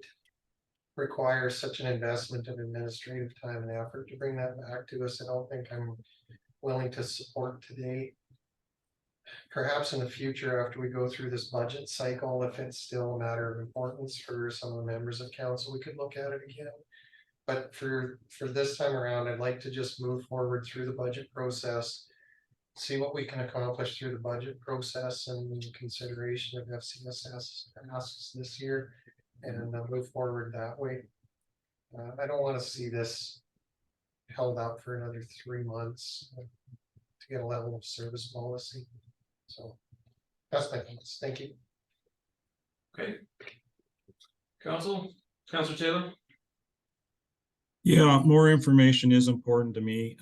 require such an investment of administrative time and effort to bring that back to us, I don't think I'm willing to support today. Perhaps in the future, after we go through this budget cycle, if it's still a matter of importance for some of the members of council, we could look at it again. But for this time around, I'd like to just move forward through the budget process. See what we can accomplish through the budget process and consideration of FCSS asks this year. And move forward that way. I don't want to see this held up for another 3 months to get a level of service policy. So that's my thoughts. Thank you. Okay. Counselor Taylor? Yeah, more information is important to me,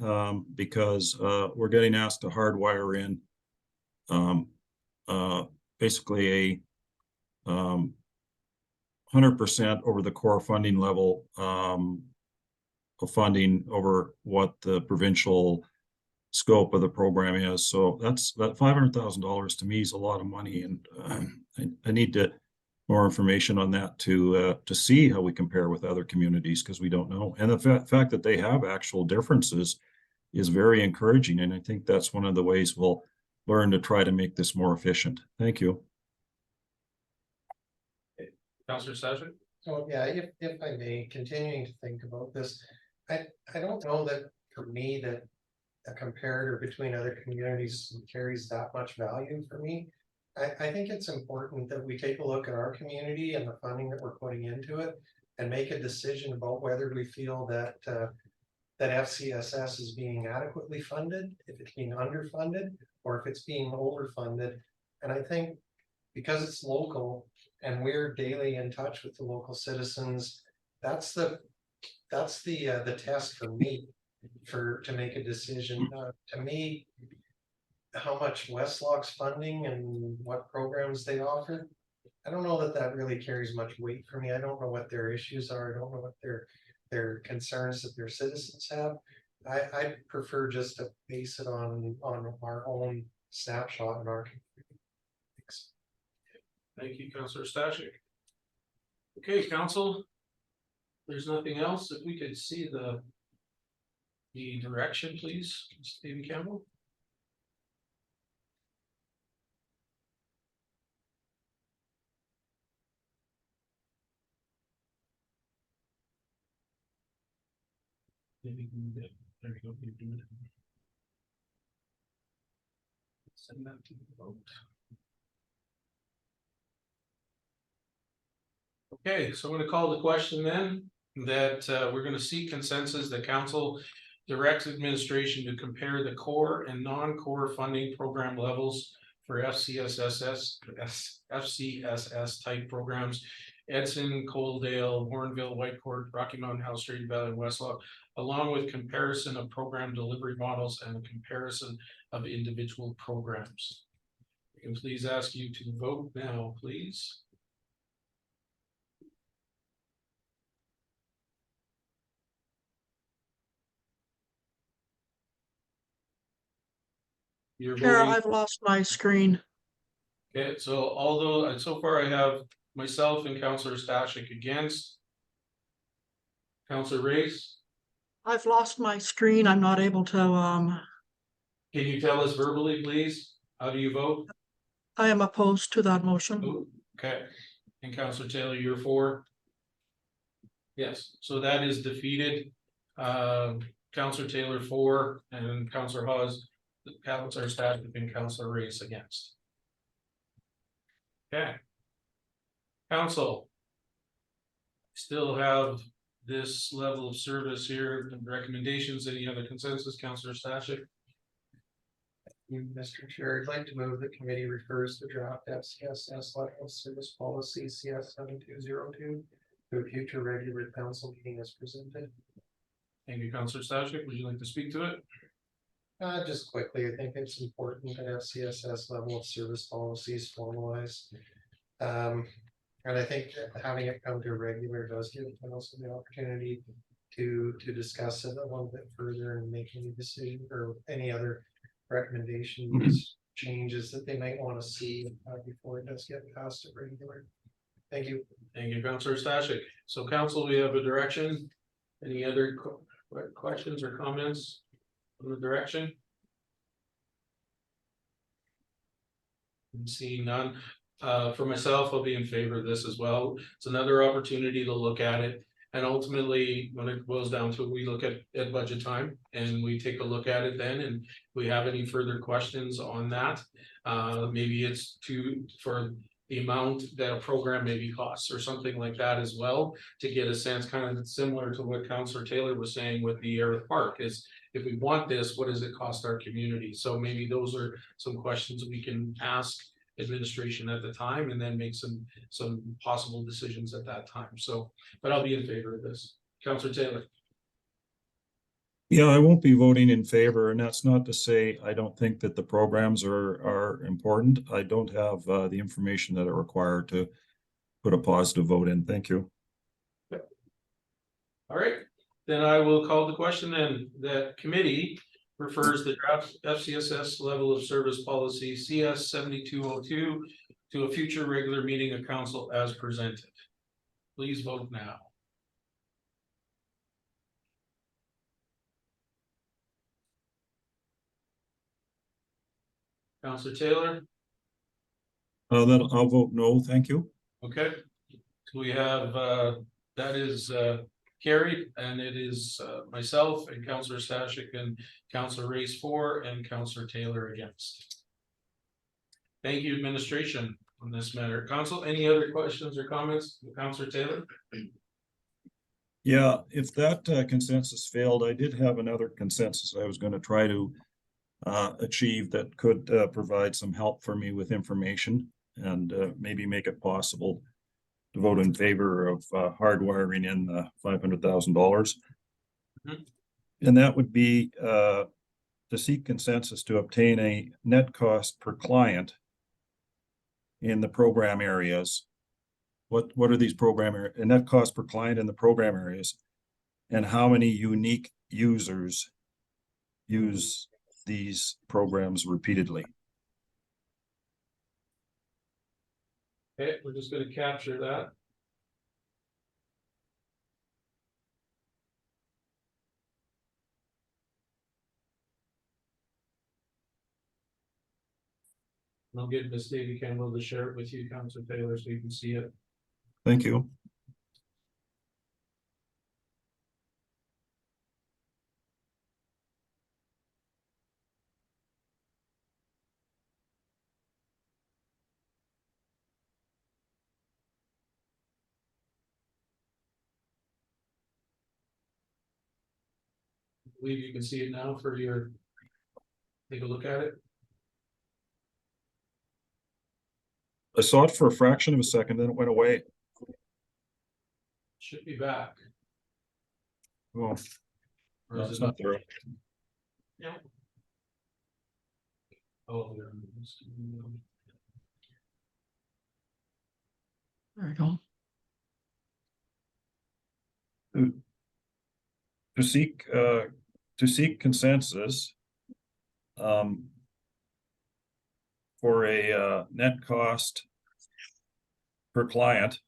because, we're getting asked to hardwire in, basically a, 100% over the core funding level, of funding over what the provincial scope of the program is. So that $500,000 to me is a lot of money, and I need more information on that to see how we compare with other communities, because we don't know. And the fact that they have actual differences is very encouraging, and I think that's one of the ways we'll learn to try to make this more efficient. Thank you. Counselor Stashik? So yeah, if I may, continuing to think about this, I don't know that for me that a comparator between other communities carries that much value for me. I think it's important that we take a look at our community and the funding that we're putting into it and make a decision about whether we feel that that FCSS is being adequately funded, if it's being underfunded, or if it's being overfunded. And I think because it's local and we're daily in touch with the local citizens, that's the test for me to make a decision. To me, how much Westlog's funding and what programs they offer, I don't know that really carries much weight for me. I don't know what their issues are. I don't know what their concerns that their citizens have. I prefer just to base it on our own snapshot in our community. Thanks. Thank you, Counselor Stashik. Okay, council. There's nothing else. If we could see the direction, please, Stephen Campbell. Maybe there we go. You do it. Send that to the vote. Okay, so I'm going to call the question then that we're going to seek consensus that council directs administration to compare the core and non-core funding program levels for FCSS type programs, Edson, Coaldale, Warrenville, Whitecourt, Rocky Mountain, House Street Valley, and Westlaw, along with comparison of program delivery models and a comparison of individual programs. I can please ask you to vote now, please. You're Chair, voting. I've lost my screen. Okay, so although so far I have myself and Counselor Stashik against. Counselor Race, I've lost my screen. I'm not able to, can you tell us verbally, please? How do you vote? I am opposed to that motion. Oh, okay, and Counselor Taylor, you're for? Yes, so that is defeated. Counselor Taylor for, and Counselor Hawes, Counselor Stashik and Counselor Race against. Okay. Council. Still have this level of service here, and recommendations, any other consensus, Counselor Stashik? Mr. Chair, I'd like to move the committee refers the draft FCSS level of service policy CS 7202 to a future regular council meeting as presented. Thank you, Counselor Stashik. Would you like to speak to it? Just quickly, I think it's important that FCSS level of service policies formalized. And I think that having it come to a regular does give council the opportunity to discuss it a little bit further and make any decision or any other recommendations, changes that they might want to see before it does get passed at regular. Thank you. Thank you, Counselor Stashik. So council, we have a direction. Any other questions or comments on the direction? Seeing none, for myself, I'll be in favor of this as well. It's another opportunity to look at it. And ultimately, when it boils down to it, we look at budget time and we take a look at it then, and we have any further questions on that. Maybe it's for the amount that a program maybe costs or something like that as well, to get a sense kind of similar to what Councillor Taylor was saying with the Erith Park is, if we want this, what does it cost our community? So maybe those are some questions we can ask administration at the time and then make some possible decisions at that time. So, but I'll be in favor of this. Councillor Taylor. Yeah, I won't be voting in favor, and that's not to say I don't think that the programs are important. I don't have the information that are required to put a positive vote in. Thank you. All right, then I will call the question then. That committee refers the draft FCSS level of service policy CS 7202 to a future regular meeting of council as presented. Please vote now. Councillor Taylor. Then I'll vote no, thank you. Okay, so we have, that is, carried, and it is, myself and Councillor Stashik and Councillor Race for, and Councillor Taylor against. Thank you, administration, on this matter. Council, any other questions or comments? Councillor Taylor? Yeah, if that consensus failed, I did have another consensus I was going to try to achieve that could provide some help for me with information and maybe make it possible to vote in favor of hardwiring in the $500,000. And that would be to seek consensus to obtain a net cost per client in the program areas. What are these a net cost per client in the program areas, and how many unique users use these programs repeatedly? Okay, we're just gonna capture that. And I'll get Miss Davy Campbell to share it with you, Councillor Taylor, so you can see it. Thank you. I believe you can see it now for your, take a look at it. I saw it for a fraction of a second, then it went away. Should be back. Oh, Or no, is it's it not there. Yeah. Oh, there it is. There you go. To seek consensus for a net cost per client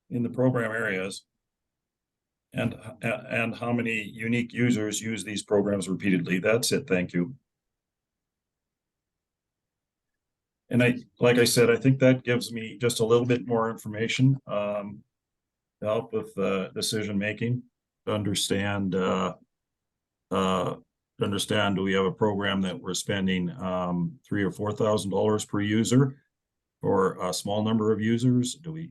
in the program areas, and how many unique users use these programs repeatedly. That's it. Thank you. And like I said, I think that gives me just a little bit more information to help with decision making, to understand do we have a program that we're spending $3,000 or $4,000 per user for a small number of users? Do we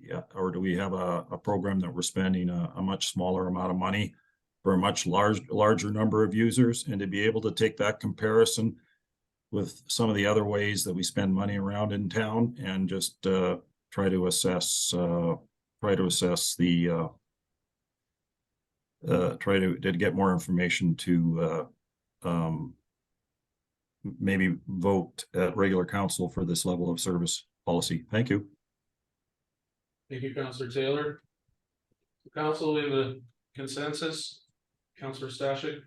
have a program that we're spending a much smaller amount of money for a much larger number of users? And to be able to take that comparison with some of the other ways that we spend money around in town and just try to assess the, try to get more information to, maybe vote at regular council for this level of service policy. Thank you. Thank you, Counselor Taylor. Council, in the consensus, Counselor Stashik?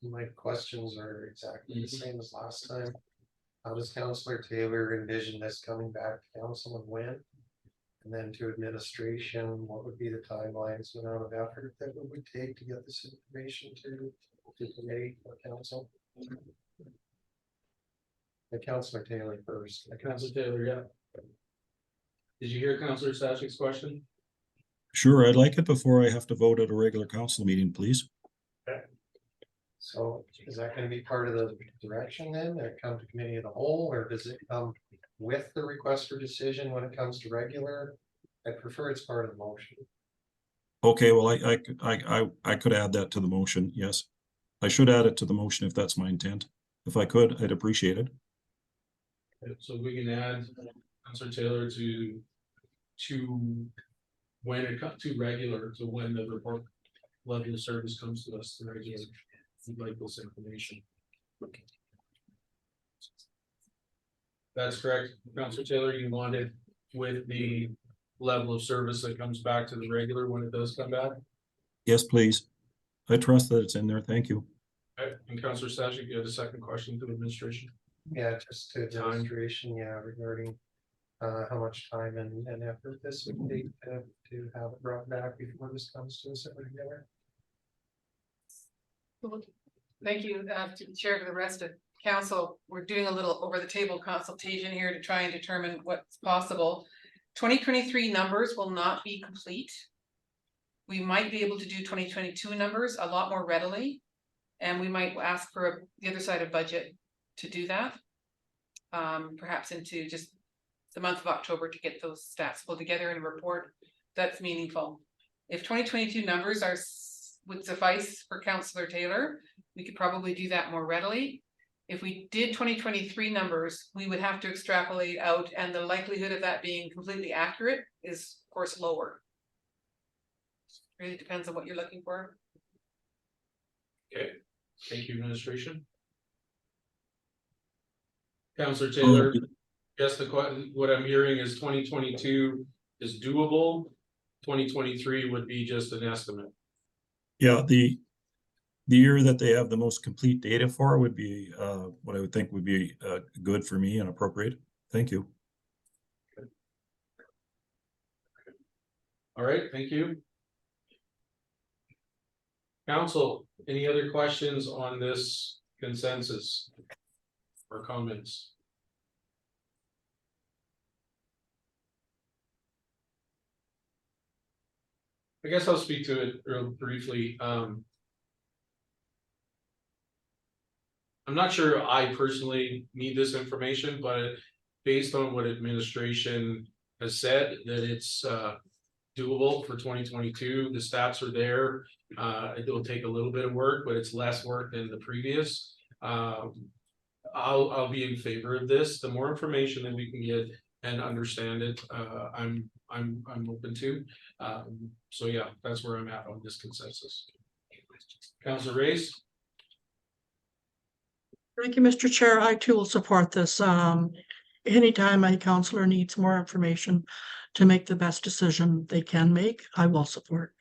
My questions are exactly the same as last time. How does Councillor Taylor envision this coming back to council and when? And then to administration, what would be the timelines, the amount of effort that it would take to get this information to committee or council? The Councillor Taylor first. Counselor Taylor, yeah. Did you hear Counselor Stashik's question? Sure, I'd like it before I have to vote at a regular council meeting, please. So is that gonna be part of the direction then, that come to committee of the whole, or does it come with the request for decision when it comes to regular? I prefer it's part of the motion. Okay, well, I could add that to the motion, yes. I should add it to the motion if that's my intent. If I could, I'd appreciate it. So we can add Counselor Taylor to when it comes to regular, to when the report level of service comes to us, the regular, we'd like this information. That's correct, Counselor Taylor, you wanted with the level of service that comes back to the regular when it does come back? Yes, please. I trust that it's in there. Thank you. Okay, and Counselor Stashik, you had a second question to administration? Yeah, just to administration, yeah, regarding how much time and effort this would take to have it brought back before this comes to us together. Thank you, to the chair, to the rest of council. We're doing a little over the table consultation here to try and determine what's possible. 2023 numbers will not be complete. We might be able to do 2022 numbers a lot more readily. And we might ask for the other side of budget to do that. Perhaps into just the month of October to get those stats pulled together in a report that's meaningful. If 2022 numbers would suffice for Councillor Taylor, we could probably do that more readily. If we did 2023 numbers, we would have to extrapolate out, and the likelihood of that being completely accurate is, of course, lower. Really depends on what you're looking for. Okay, thank you, administration. Counselor Taylor, yes, what I'm hearing is 2022 is doable. 2023 would be just an estimate. Yeah, the year that they have the most complete data for would be what I would think would be good for me and appropriate. Thank you. All right, thank you. Council, any other questions on this consensus or comments? I guess I'll speak to it real briefly. I'm not sure I personally need this information, but based on what administration has said, that it's doable for 2022. The stats are there. It'll take a little bit of work, but it's less work than the previous. I'll be in favor of this. The more information that we can get and understand it, I'm open to. So yeah, that's where I'm at on this consensus. Councilor Reyes. Thank you, Mr. Chair. I too will support this. Anytime a counselor needs more information to make the best decision they can make, I will support.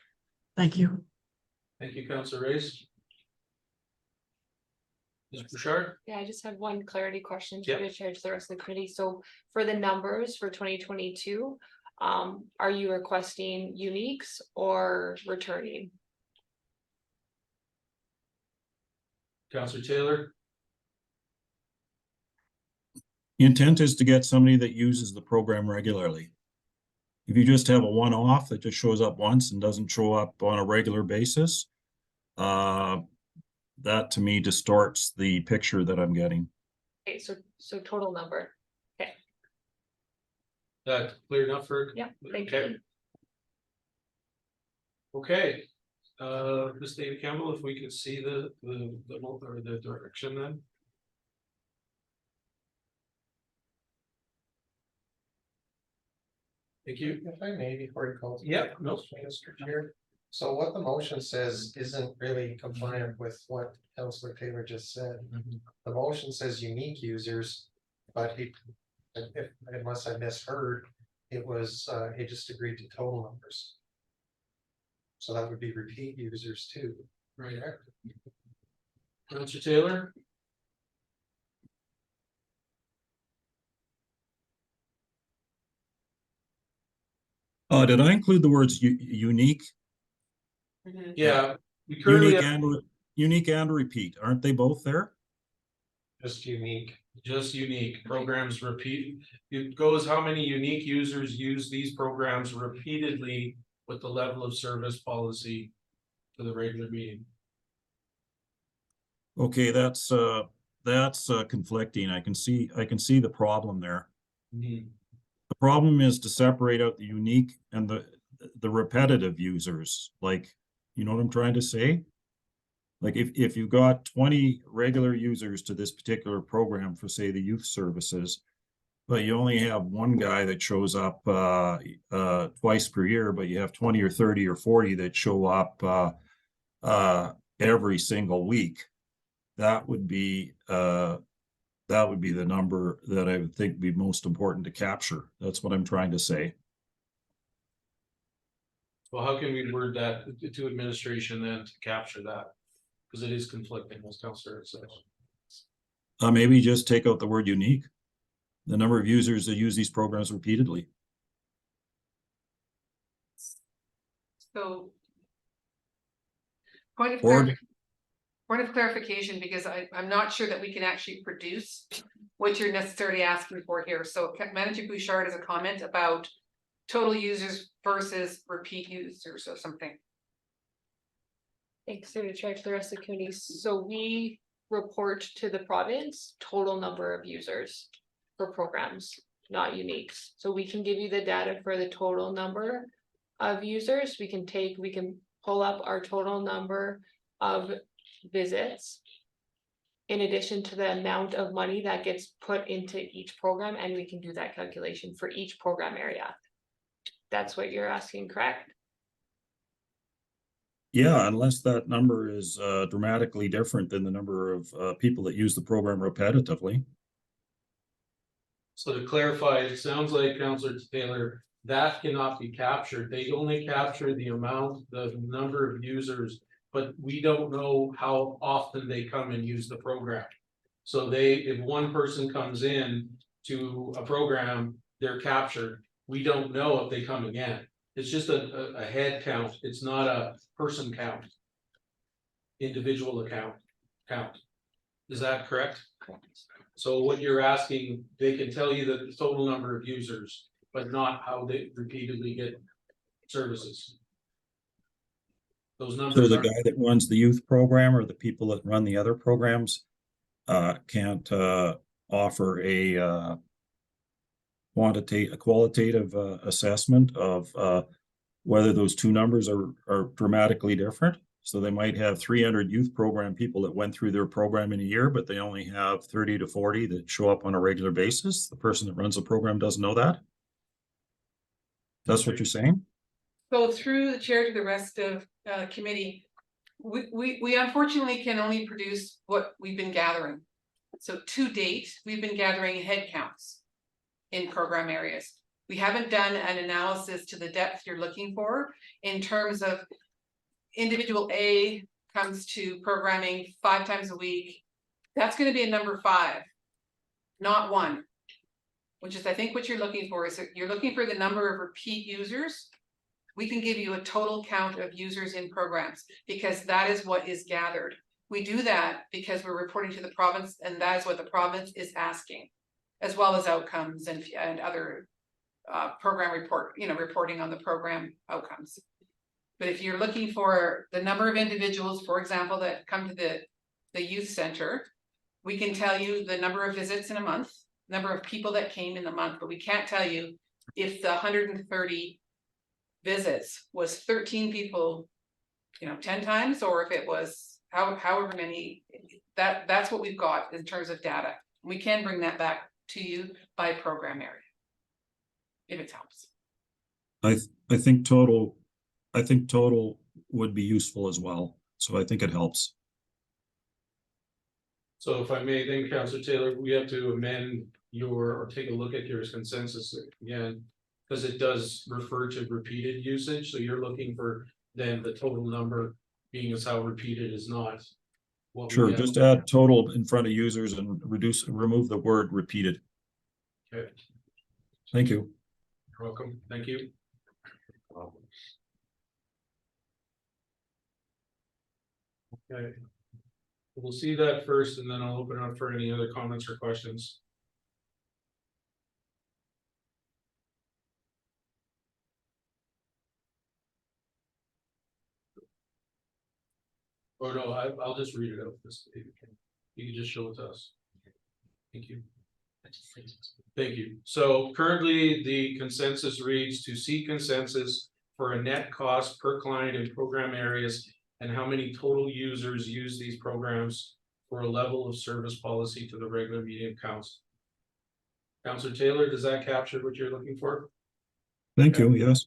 Thank you. Thank you, Councilor Reyes. Ms. Bouchard? Yeah, I just have one clarity question Yep. to the chair to the rest of the committee. So for the numbers for 2022, are you requesting uniques or returning? Councilor Taylor? The intent is to get somebody that uses the program regularly. If you just have a one-off that just shows up once and doesn't show up on a regular basis, that to me distorts the picture that I'm getting. Okay, so total number. That clear enough for? Yeah, thank Okay. you. Okay, Ms. David Campbell, if we could see the or the direction then. Thank you. If I may, before you call. Yeah, no. Mr. Chair, so what the motion says isn't really compliant with what Councillor Taylor just said. The motion says unique users, but if, unless I misheard, it was, he just agreed to total numbers. So that would be repeat users too. Right. Councillor Taylor? Did I include the words unique, Yeah, we currently unique have and, unique and repeat? Aren't they both there? Just unique. just unique programs repeat. It goes how many unique users use these programs repeatedly with the level of service policy for the regular meeting. Okay, that's conflicting. I can see the problem there. The problem is to separate out the unique and the repetitive users, like, you know what I'm trying to say? Like if you've got 20 regular users to this particular program for, say, the youth services, but you only have one guy that shows up twice per year, but you have 20 or 30 or 40 that show up every single week. That would be the number that I would think would be most important to capture. That's what I'm trying to say. Well, how can we word that to administration then to capture that? Because it is conflicting, as Councillor says. Maybe just take out the word unique. The number of users that use these programs repeatedly. So. Point of Or- clarification, because I'm not sure that we can actually produce what you're necessarily asking for here. So Manager Bouchard has a comment about total users versus repeat users or something. Thanks, through the chair to the rest of the committee. So we report to the province total number of users for programs, not uniques. So we can give you the data for the total number of users. We can pull up our total number of visits in addition to the amount of money that gets put into each program, and we can do that calculation for each program area. That's what you're asking, correct? Yeah, unless that number is dramatically different than the number of people that use the program repetitively. So to clarify, it sounds like Councillor Taylor, that cannot be captured. They only capture the amount, the number of users, but we don't know how often they come and use the program. So if one person comes in to a program, they're captured. We don't know if they come again. It's just a head count. It's not a person count. Individual count. Is that correct? Correct. So what you're asking, they can tell you the total number of users, but not how they repeatedly get services. Those So numbers the are, guy that runs the youth program or the people that run the other programs can't offer a qualitative assessment of whether those two numbers are dramatically different. So they might have 300 youth program people that went through their program in a year, but they only have 30 to 40 that show up on a regular basis. The person that runs the program doesn't know that. That's what you're saying? So through the chair to the rest of committee, we unfortunately can only produce what we've been gathering. So to date, we've been gathering head counts in program areas. We haven't done an analysis to the depth you're looking for in terms of individual A comes to programming 5 times a week. That's going to be a number 5, not 1, which is I think what you're looking for is that you're looking for the number of repeat users. We can give you a total count of users in programs because that is what is gathered. We do that because we're reporting to the province, and that is what the province is asking, as well as outcomes and other program reporting on the program outcomes. But if you're looking for the number of individuals, for example, that come to the youth center, we can tell you the number of visits in a month, number of people that came in the month, but we can't tell you if the 130 visits was 13 people, 10 times, or if it was however many. That's what we've got in terms of data. We can bring that back to you by program area, if it helps. I think total would be useful as well. So I think it helps. So if I may, then Councillor Taylor, we have to amend or take a look at your consensus again. Because it does refer to repeated usage, so you're looking for then the total number being as how repeated is not. What we Sure, have. just add total in front of users and remove the word repeated. Okay, Thank you. you're welcome, thank you. Okay. We'll see that first, and then I'll open up for any other comments or questions. Or no, I'll just read it out this. You can just show it to us. Thank you. Thank you. So currently, the consensus reads to seek consensus for a net cost per client in program areas and how many total users use these programs for a level of service policy to the regular meeting of council. Councillor Taylor, does that capture what you're looking for? Thank you, yes.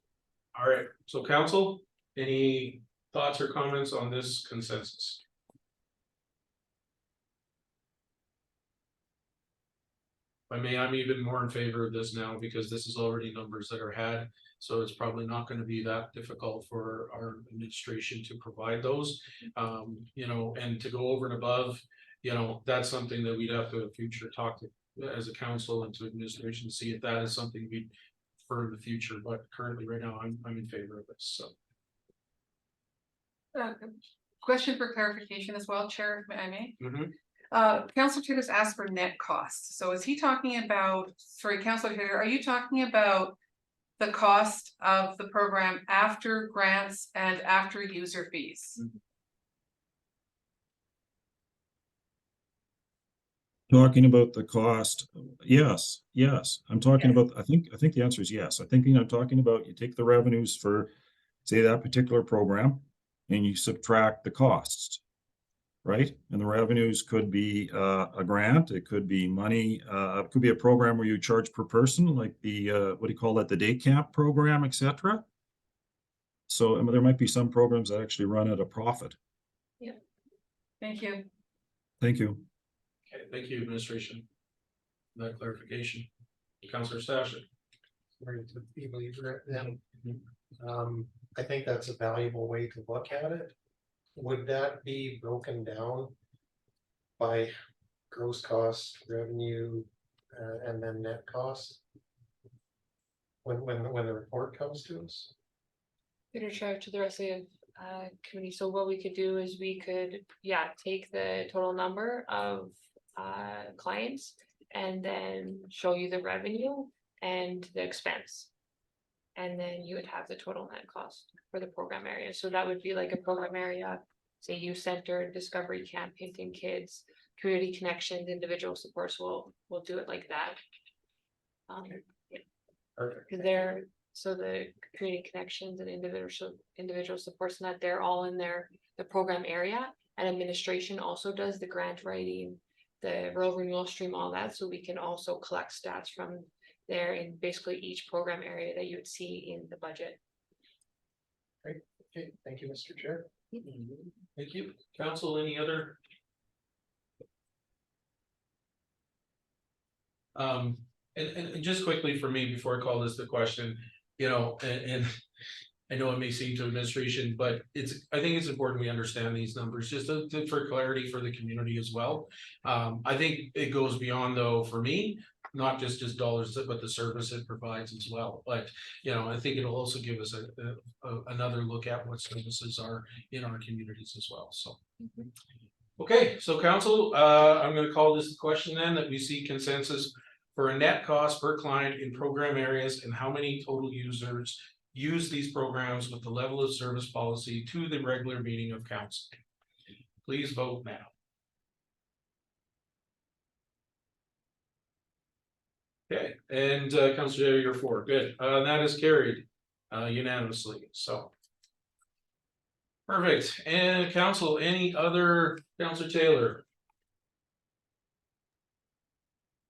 All right, so council, any thoughts or comments on this consensus? I mean, I'm even more in favor of this now because this is already numbers that are had. So it's probably not going to be that difficult for our administration to provide those. You know, and to go over and above, you know, that's something that we'd have to in future talk to as a council and to administration to see if that is something we prefer in the future. But currently right now, I'm in favor of this, so. Question for clarification as well, Chair, if I may. Mhm. Councillor Taylor's asked for net costs. So is he talking about, sorry, Councillor Taylor, are you talking about the cost of the program after grants and after user fees? Talking about the cost, yes, I'm talking about, I think the answer is yes. I think, I'm talking about, you take the revenues for, say, that particular program and you subtract the costs. Right? And the revenues could be a grant, it could be money, it could be a program where you charge per person, like the what do you call that, the day camp program, etc. So I mean, there might be some programs that actually run at a profit. Thank you. Thank you. Okay, thank you, administration. That clarification. Councillor Stasha. Sorry to be believer then. I think that's a valuable way to look at it. Would that be broken down by gross cost, revenue, and then net cost? When the report comes to us? Peter Chair, to the rest of the committee, so what we could do is we could, take the total number of clients and then show you the revenue and the expense. And then you would have the total net cost for the program area. So that would be like a program area, say youth center, discovery camp, painting kids, community connections, individual supports. We'll do it like that. Perfect. Because so the community connections and individual supports, and that they're all in the program area, and administration also does the grant writing, the rural renewal stream, all that. So we can also collect stats from there in basically each program area that you would see in the budget. Okay, thank you, Mr. Chair. Thank you. Council, any other? And just quickly for me, before I call this the question, you know, and I know it may seem to administration, but I think it's important we understand these numbers just for clarity for the community as well. I think it goes beyond though, for me, not just dollars, but the service it provides as well. But, you know, I think it'll also give us another look at what services are in our communities as well, so. Okay, so council, I'm gonna call this the question then, that we see consensus for a net cost per client in program areas and how many total users use these programs with the level of service policy to the regular meeting of council. Please vote now. Okay, and Councillor, you're for, good, that is carried unanimously, so. Perfect, and council, any other, Councillor Taylor?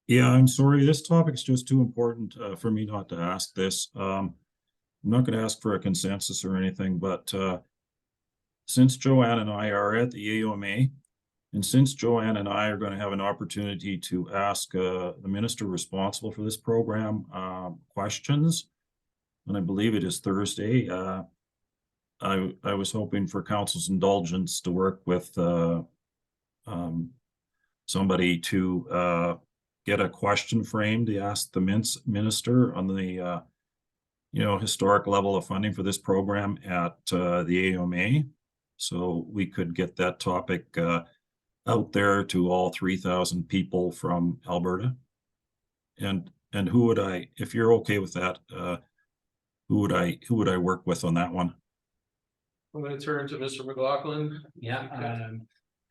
Yeah, I'm sorry, this topic's just too important for me not to ask this. I'm not gonna ask for a consensus or anything, but since Joanne and I are at the AUMA, and since Joanne and I are gonna have an opportunity to ask the minister responsible for this program questions, and I believe it is Thursday, I was hoping for council's indulgence to work with somebody to get a question framed to ask the minister on the historic level of funding for this program at the AUMA. So we could get that topic out there to all 3,000 people from Alberta. And who would I, if you're okay with that, who would I work with on that one? I'm gonna turn to Mr. McLaughlin. Yeah,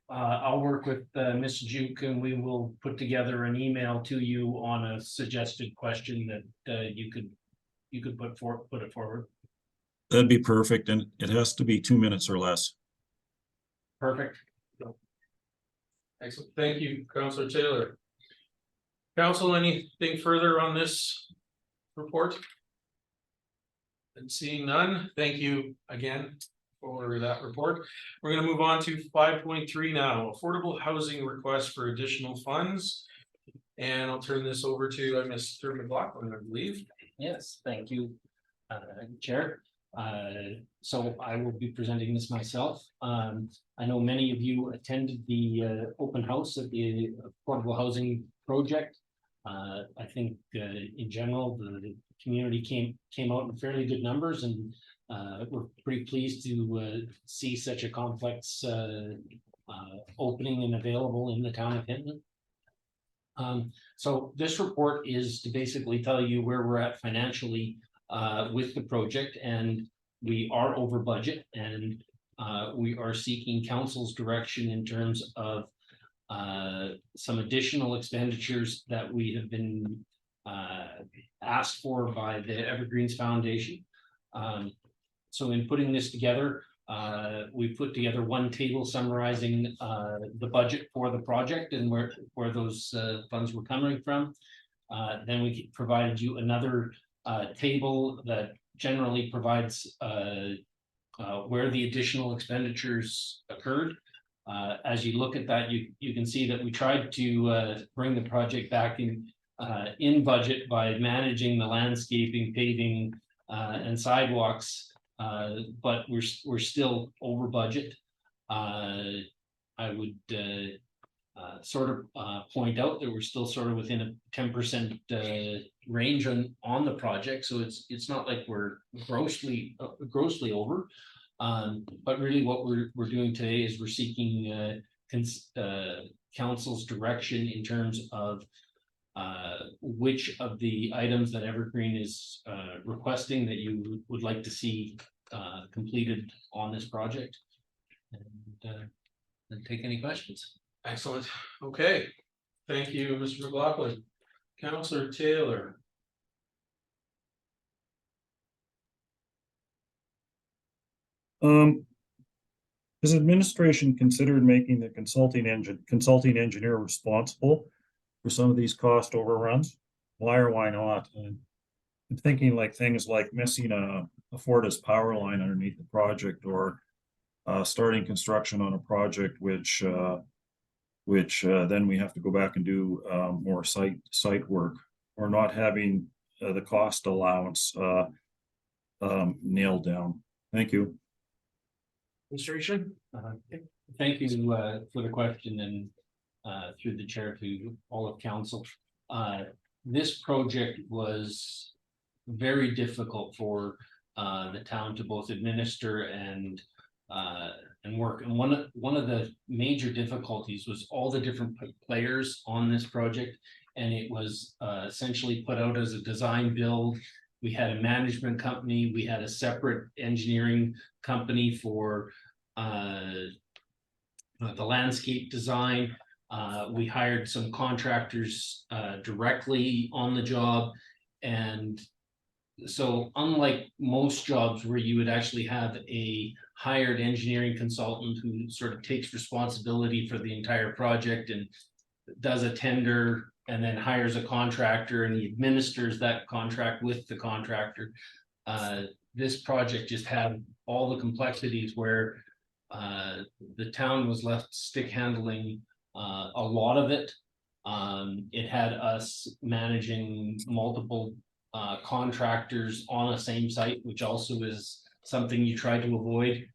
I'll work with Ms. Juke and we will put together an email to you on a suggested question that you could put it forward. That'd be perfect, and it has to be 2 minutes or less. Perfect. Excellent. Thank you, Councillor Taylor. Council, anything further on this report? And seeing none, thank you again for that report. We're gonna move on to 5.3 now, affordable housing request for additional funds. And I'll turn this over to Mr. McLaughlin, I believe. Yes, thank you, Chair. So I will be presenting this myself. I know many of you attended the open house at the affordable housing project. I think in general, the community came out in fairly good numbers, and we're pretty pleased to see such a complex opening and available in the town of Hinton. So this report is to basically tell you where we're at financially with the project, and we are over budget, and we are seeking council's direction in terms of some additional expenditures that we have been asked for by the Evergreens Foundation. So in putting this together, we put together one table summarizing the budget for the project and where those funds were coming from. Then we provided you another table that generally provides where the additional expenditures occurred. As you look at that, you can see that we tried to bring the project back in budget by managing the landscaping, paving, and sidewalks, but we're still over budget. I would sort of point out that we're still sort of within a 10% range on the project, so it's not like we're grossly over. But really what we're doing today is we're seeking council's direction in terms of which of the items that Evergreen is requesting that you would like to see completed on this project. And take any questions. Excellent. Okay. Thank you, Mr. McLaughlin. Councillor Taylor. Has administration considered making the consulting engineer responsible for some of these cost overruns? Why or why not? And I'm thinking like things like missing a Fortis power line underneath the project, or starting construction on a project which then we have to go back and do more site work, or not having the cost allowance nailed down. Thank you. Administration. Thank you for the question, and through the chair to all of council. This project was very difficult for the town to both administer and work. And one of the major difficulties was all the different players on this project, and it was essentially put out as a design build. We had a management company, we had a separate engineering company for the landscape design. We hired some contractors directly on the job. And so unlike most jobs where you would actually have a hired engineering consultant who sort of takes responsibility for the entire project and does a tender and then hires a contractor and he administers that contract with the contractor, This project just had all the complexities where the town was left stick handling a lot of it. It had us managing multiple contractors on a same site, which also is something you try to avoid.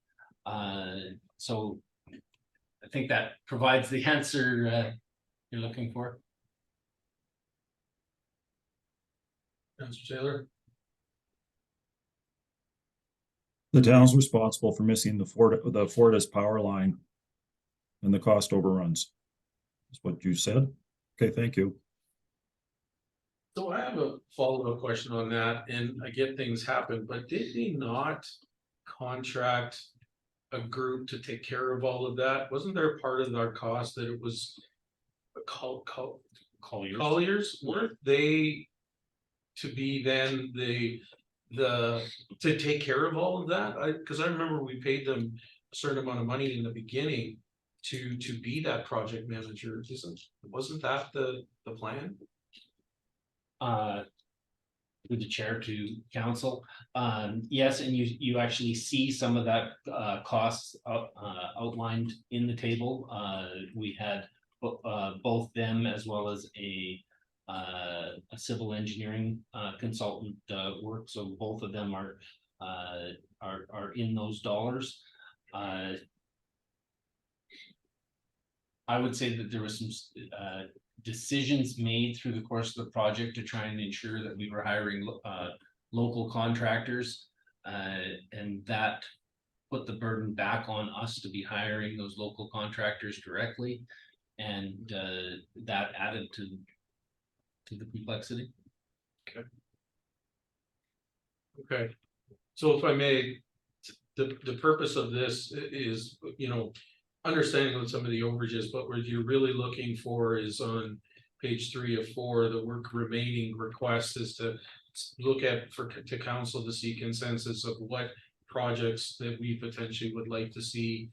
So I think that provides the answer you're looking for. Councillor Taylor? The town's responsible for missing the Fortis power line and the cost overruns. Is what you said? Okay, thank you. So I have a follow-up question on that, and I get things happen, but did they not contract a group to take care of all of that? Wasn't there part of our cost that it was Colliers, weren't they to be then to take care of all of that? Cause I remember we paid them a certain amount of money in the beginning to be that project manager. Wasn't that the plan? Through the chair to council, yes, and you actually see some of that costs outlined in the table. We had both them as well as a civil engineering consultant work, so both of them are in those dollars. I would say that there was some decisions made through the course of the project to try and ensure that we were hiring local contractors, and that put the burden back on us to be hiring those local contractors directly, and that added to the complexity. Okay, so if I may, the purpose of this is, understanding what some of the overages, but what you're really looking for is on page 3 of 4, the work remaining request is to look at to council to see consensus of what projects that we potentially would like to see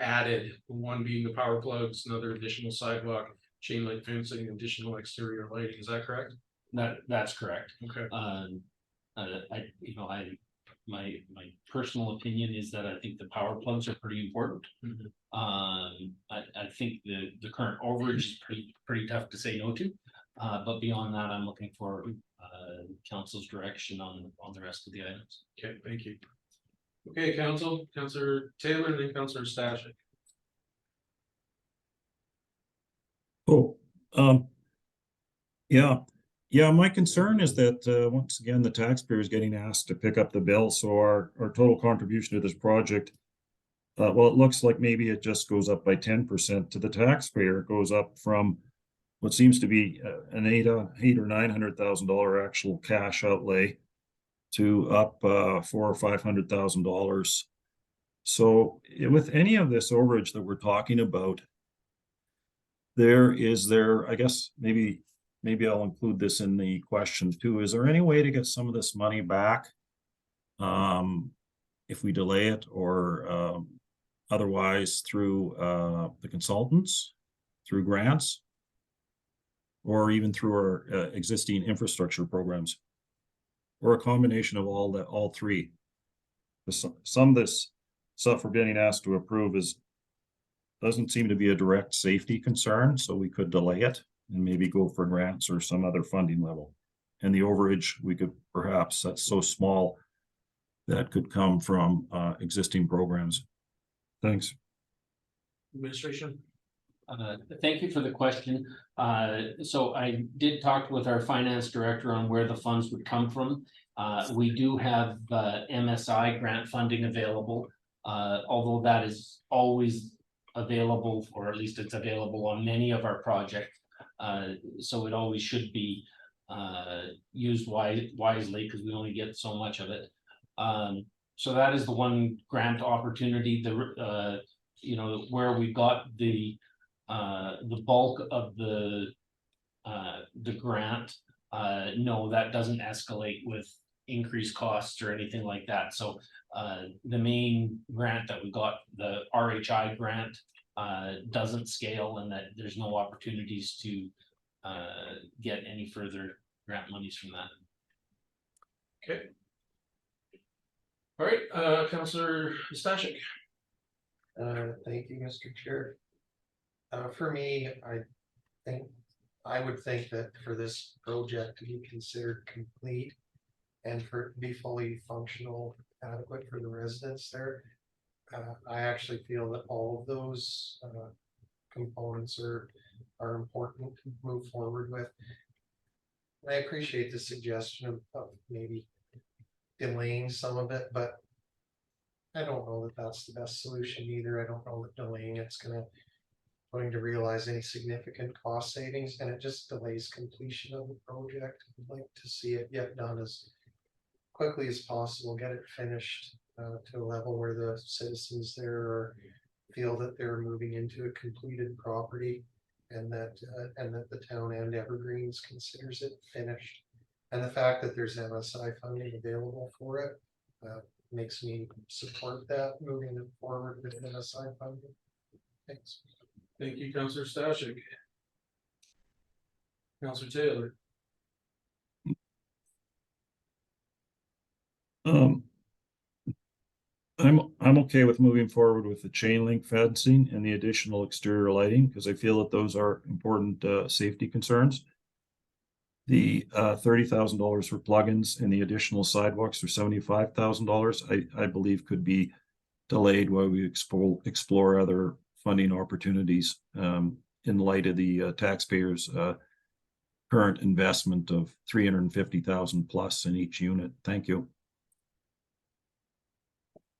added, one being the power plugs, another additional sidewalk, chain link fencing, additional exterior lighting. Is that correct? That's correct. Okay. My personal opinion is that I think the power plugs are pretty important. Mhm. I think the current overage is pretty tough to say no to. But beyond that, I'm looking for council's direction on the rest of the items. Okay, thank you. Okay, Councillor Taylor, and then Councillor Stashik. Oh, yeah, my concern is that, once again, the taxpayer is getting asked to pick up the bill, so our total contribution to this project. Well, it looks like maybe it just goes up by 10% to the taxpayer. It goes up from what seems to be an $800,000 or $900,000 actual cash outlay to up $400,000 or $500,000. So with any of this overage that we're talking about, I guess maybe I'll include this in the question too. Is there any way to get some of this money back? If we delay it, or otherwise through the consultants, through grants, or even through our existing infrastructure programs, or a combination of all three? Some of this stuff we're getting asked to approve doesn't seem to be a direct safety concern, so we could delay it and maybe go for grants or some other funding level. And the overage, we could perhaps, that's so small that could come from existing programs. Thanks. Administration. Thank you for the question. So I did talk with our finance director on where the funds would come from. We do have MSI grant funding available, although that is always available, or at least it's available on many of our projects. So it always should be used wisely, because we only get so much of it. So that is the one grant opportunity. Where we got the bulk of the grant. No, that doesn't escalate with increased costs or anything like that. So the main grant that we got, the RHI grant, doesn't scale, and that there's no opportunities to get any further grant monies from that. Okay, All right, Counselor Stashik. Thank you, Mr. Chair. For me, I would think that for this project to be considered complete and for it to be fully functional, adequate for the residents there, I actually feel that all of those, components are important to move forward with. I appreciate the suggestion of maybe delaying some of it, but I don't know that that's the best solution either. I don't know that delaying it's going to realize any significant cost savings, and it just delays completion of the project. I'd like to see it get done as quickly as possible, get it finished to a level where the citizens there feel that they're moving into a completed property, and that the town and Evergreens considers it finished. And the fact that there's MSI funding available for it makes me support that moving it forward with MSI funding. Thanks. Thank you, Counselor Stashik. Counselor Taylor. I'm okay with moving forward with the chain link fencing and the additional exterior lighting, because I feel that those are important safety concerns. The $30,000 for plugins and the additional sidewalks for $75,000, I believe could be delayed while we explore other funding opportunities in light of the taxpayers' current investment of $350,000 plus in each unit. Thank you.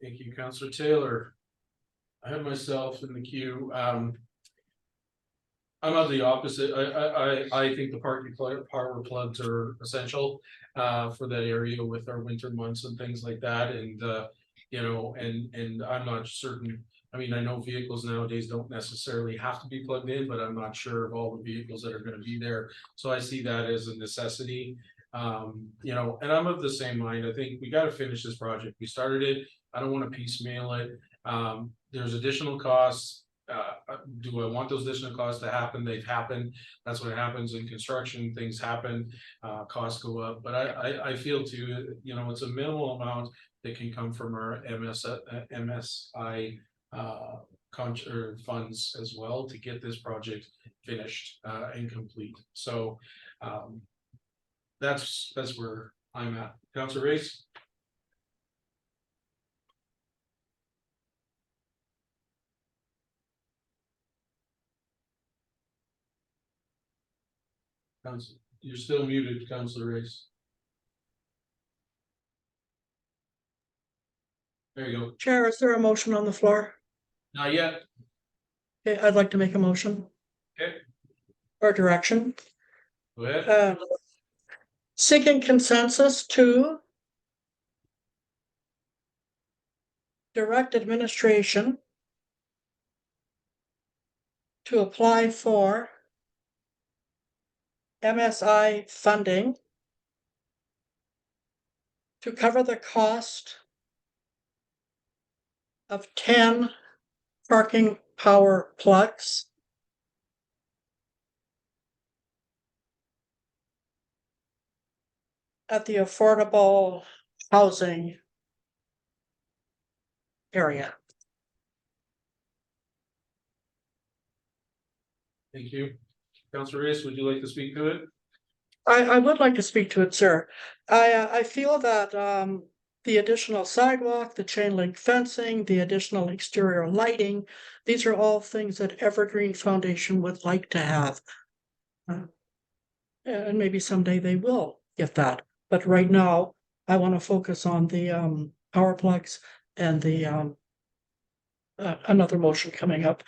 Thank you, Counselor Taylor. I have myself in the queue. I'm of the opposite. I think the power plugs are essential for that area with our winter months and things like that. And you know, and I'm not certain. I mean, I know vehicles nowadays don't necessarily have to be plugged in, but I'm not sure of all the vehicles that are going to be there. So I see that as a necessity. You know, and I'm of the same mind. I think we got to finish this project. We started it. I don't want to piecemeal it. There's additional costs. Do I want those additional costs to happen? They've happened. That's what happens in construction. Things happen, costs go up. But I feel too, you know, it's a minimal amount that can come from our MSI funds as well to get this project finished and complete. So that's where I'm at. Councilor Race. You're still muted, Councilor Race. There you go. Chair, is there a motion on the floor? Not yet. Okay, I'd like to make a motion. Okay. Or direction. Go ahead. Seeking consensus to direct administration to apply for MSI funding to cover the cost of 10 parking power plugs at the affordable housing area. Thank you. Councilor Race, would you like to speak to it? I would like to speak to it, sir. I feel that the additional sidewalk, the chain link fencing, the additional exterior lighting, these are all things that Evergreen Foundation would like to have. And maybe someday they will get that. But right now, I want to focus on the power plugs and the another motion coming up.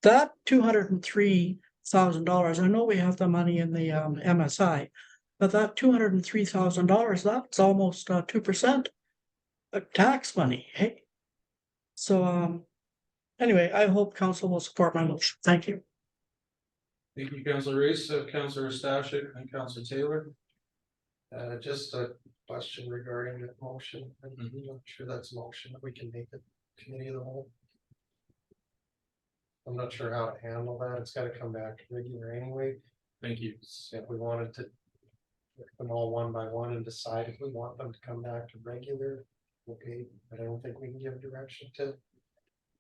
That $203,000, I know we have the money in the MSI, but that $203,000, that's almost 2% of tax money, hey? So anyway, I hope council will support my motion. Thank you. Thank you, Councilor Race, Councilor Stashik and Councilor Taylor. Just a question regarding that motion. I'm not sure that's a motion that we can make it committee of the whole. I'm not sure how to handle that. It's got to come back to regular anyway. Thank you. If we wanted to pick them all one by one and decide if we want them to come back to regular, okay, but I don't think we can give direction to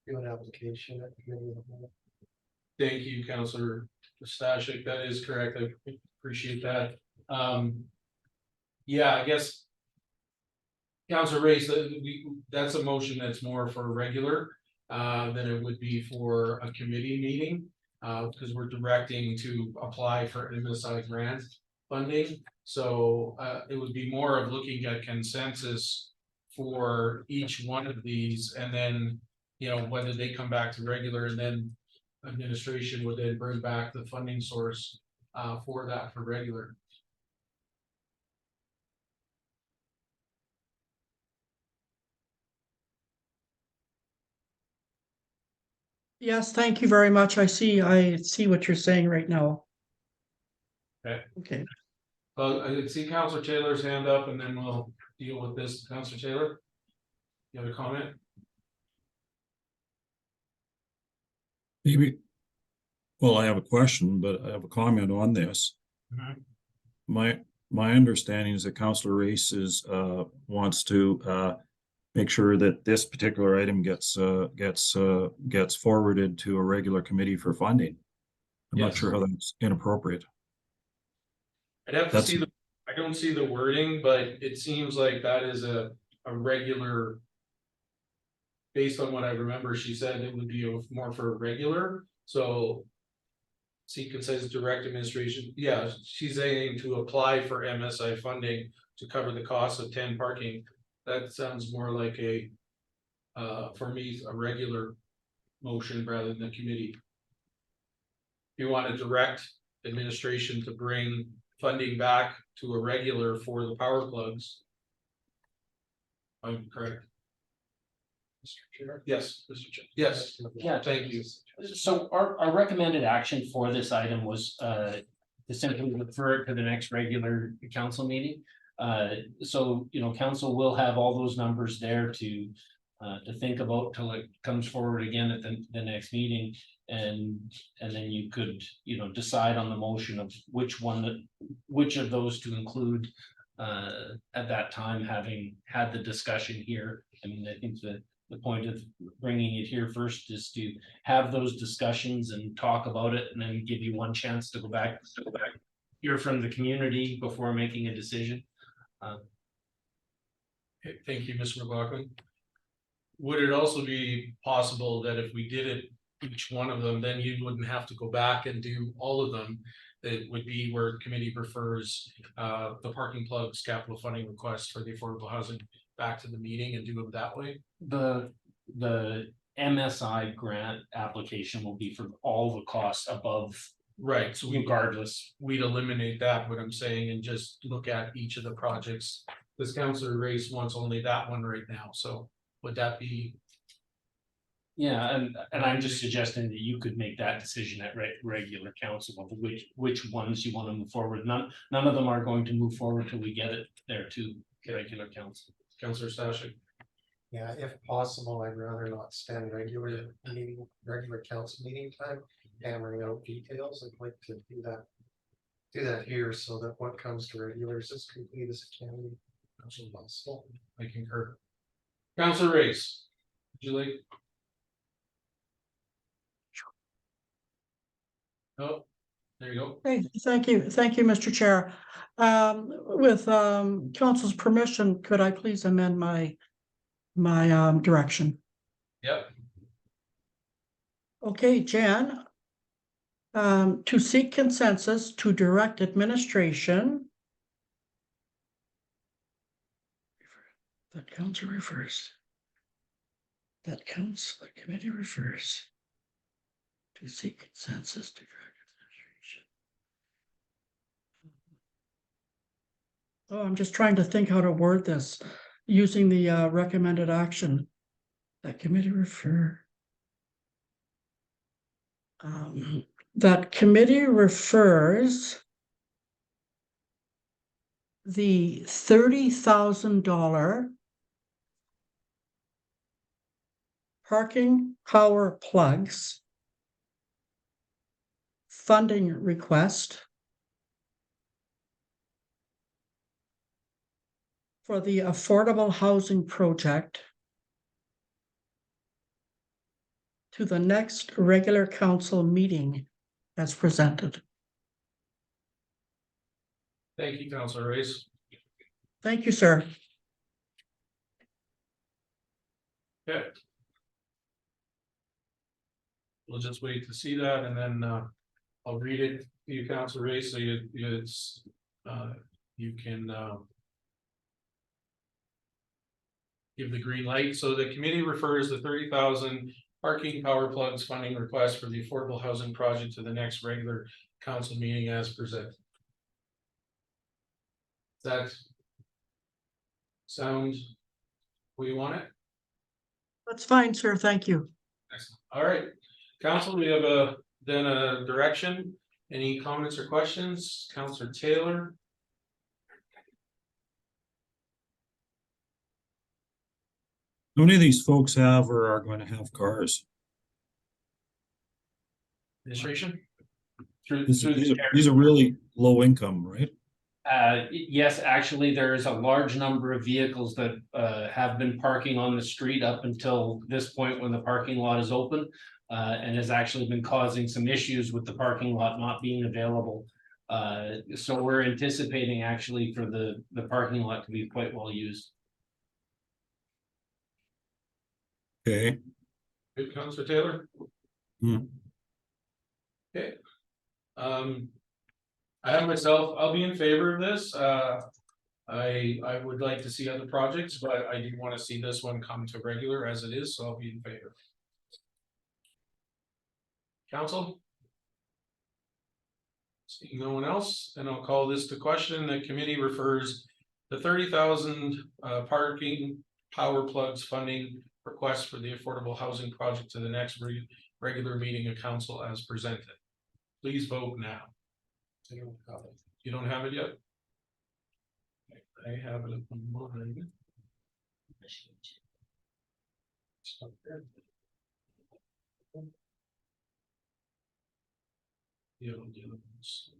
do an application at committee of the whole. Thank you, Counselor Stashik. That is correct. I appreciate that. Yeah, I guess. Counselor Race, that's a motion that's more for regular, than it would be for a committee meeting. Because we're directing to apply for MSI grant funding. So, it would be more of looking at consensus for each one of these and then, whether they come back to regular and then administration would then bring back the funding source, for that for regular. Yes, thank you very much. I see what you're saying right now. Okay. Okay, I can see Counselor Taylor's hand up and then we'll deal with this. Counselor Taylor? You have a comment? Maybe. Well, I have a question, but I have a comment on this. Mhm. My understanding is that Councillor Race wants to make sure that this particular item gets forwarded to a regular committee for funding. I'm not Yes. sure how that's inappropriate. I'd have to That's- see I don't see the wording, but it seems like that is a regular. Based on what I remember, she said it would be more for a regular, so. Sequence says direct administration, yeah, she's aiming to apply for MSI funding to cover the cost of 10 parking. That sounds more like for me, a regular motion rather than a committee. You want to direct administration to bring funding back to a regular for the power plugs. I'm correct. Mr. Chair? Yes, Mr. Chair. Yes, Yeah. thank you. So our recommended action for this item was to simply refer it to the next regular council meeting. So, council will have all those numbers there to think about till it comes forward again at the next meeting. And then you could, decide on the motion of which of those to include at that time, having had the discussion here. I mean, I think the point of bringing it here first is to have those discussions and talk about it and then give you one chance to go back, hear from the community before making a decision. Okay, thank you, Mr. McLaughlin. Would it also be possible that if we did it, each one of them, then you wouldn't have to go back and do all of them? It would be where committee prefers the parking plugs capital funding request for the affordable housing back to the meeting and do it that way? The MSI grant application will be for all the costs above, Right, so regardless. we'd eliminate that, what I'm saying, and just look at each of the projects. This Councilor Race wants only that one right now, so would that be? Yeah, and I'm just suggesting that you could make that decision at regular council of which ones you want to move forward. None of them are going to move forward till we get it there to regular council. Councilor Stashik? Yeah, if possible, I'd rather not spend regular council meeting time hammering out details. I'd like to do that here so that what comes to regulars is complete as it can be. Possible. I concur. Councilor Race? Would you like? Oh, there you go. hey, thank you, Mr. Chair. With council's permission, could I please amend my direction? Yep. Okay, Jan. To seek consensus to direct administration. That council refers. That council, the committee refers. To seek consensus to direct administration. Oh, I'm just trying to think how to word this, using the recommended action. That committee refer. That committee refers the $30,000 parking power plugs funding request . for the affordable housing project to the next regular council meeting as presented. Thank you, Councilor Race. Thank you, sir. Okay. We'll just wait to see that and then I'll read it to you, Councilor Race, so you can give the green light. So the committee refers the 30,000 parking power plugs funding request for the affordable housing project to the next regular council meeting as presented. Does that sound where you want it? That's fine, sir. Thank you. Excellent. All right, council, we have then a direction. Any comments or questions? Councilor Taylor? How many of these folks have or are going to have cars? Administration? These are really low income, right? Yes, actually, there's a large number of vehicles that have been parking on the street up until this point when the parking lot is open. And has actually been causing some issues with the parking lot not being available. So we're anticipating actually for the parking lot to be quite well used. Okay. Good, Councilor Taylor? Hmm. Okay. I have myself, I'll be in favor of this. I would like to see other projects, but I do want to see this one come to regular as it is, so I'll be in favor. Council? Seeing no one else, then I'll call this to question. The committee refers the 30,000 parking power plugs funding request for the affordable housing project to the next regular meeting of council as presented. Please vote now. You don't have it yet? I have it on mine. Stop there. Yeah, I'll do this.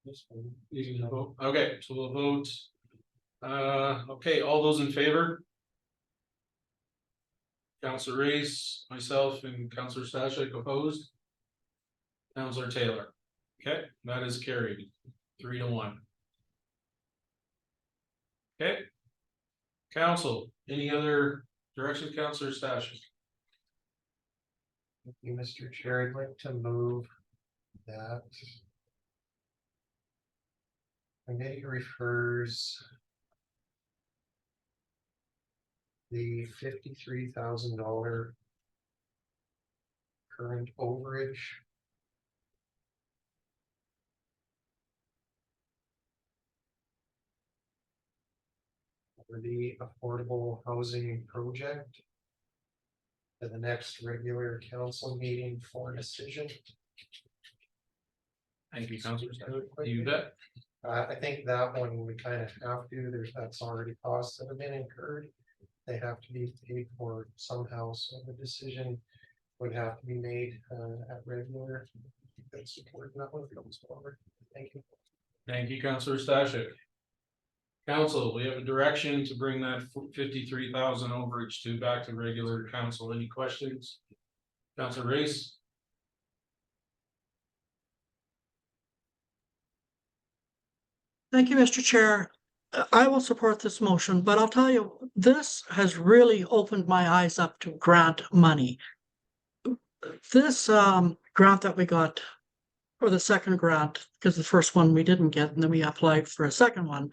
This one, you can vote. Okay, so we'll vote. Okay, all those in favor? Councilor Race, myself, and Councilor Stashik opposed. Councilor Taylor. Okay, that is carried 3-1. Okay. Council, any other directions, Councilor Stashik? Thank you, Mr. Chair. I'd like to move that committee refers the $53,000 current overage for the affordable housing project to the next regular council meeting for decision. Thank you, Councilor Stashik. You bet. I think that one we kind of have to, that's already costs that have been incurred. They have to be paid for somehow, so the decision would have to be made at regular. That's supporting that one comes forward. Thank you. Thank you, Councilor Stashik. Council, we have a direction to bring that 53,000 overage to back to regular council. Any questions? Councilor Race? Thank you, Mr. Chair. I will support this motion, but I'll tell you, this has really opened my eyes up to grant money. This grant that we got, or the second grant, because the first one we didn't get, and then we applied for a second one.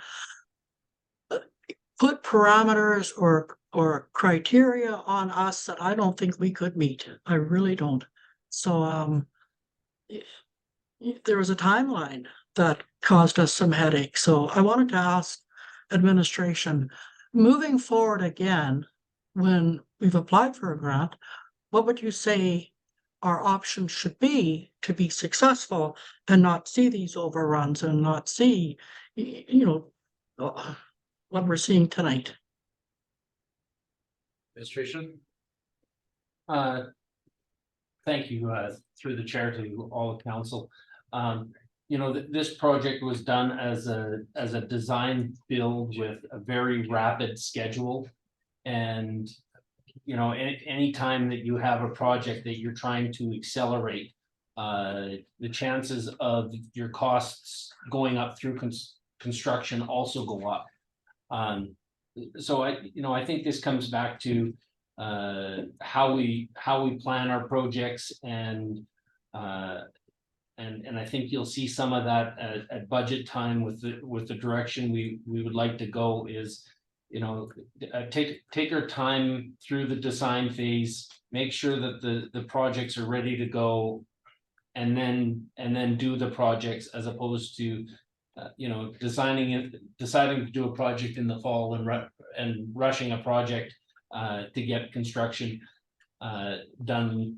Put parameters or criteria on us that I don't think we could meet. I really don't. So there was a timeline that caused us some headache. So I wanted to ask administration, moving forward again, when we've applied for a grant, what would you say our options should be to be successful and not see these overruns and not see, what we're seeing tonight? Administration? thank you, through the chair to all of council. You know, this project was done as a design build with a very rapid schedule. And, you know, any time that you have a project that you're trying to accelerate, the chances of your costs going up through construction also go up. So I think this comes back to how we plan our projects, and I think you'll see some of that at budget time with the direction we would like to go is, you know, take our time through the design phase, make sure that the projects are ready to go, and then do the projects, as opposed to you know, deciding to do a project in the fall and rushing a project to get construction done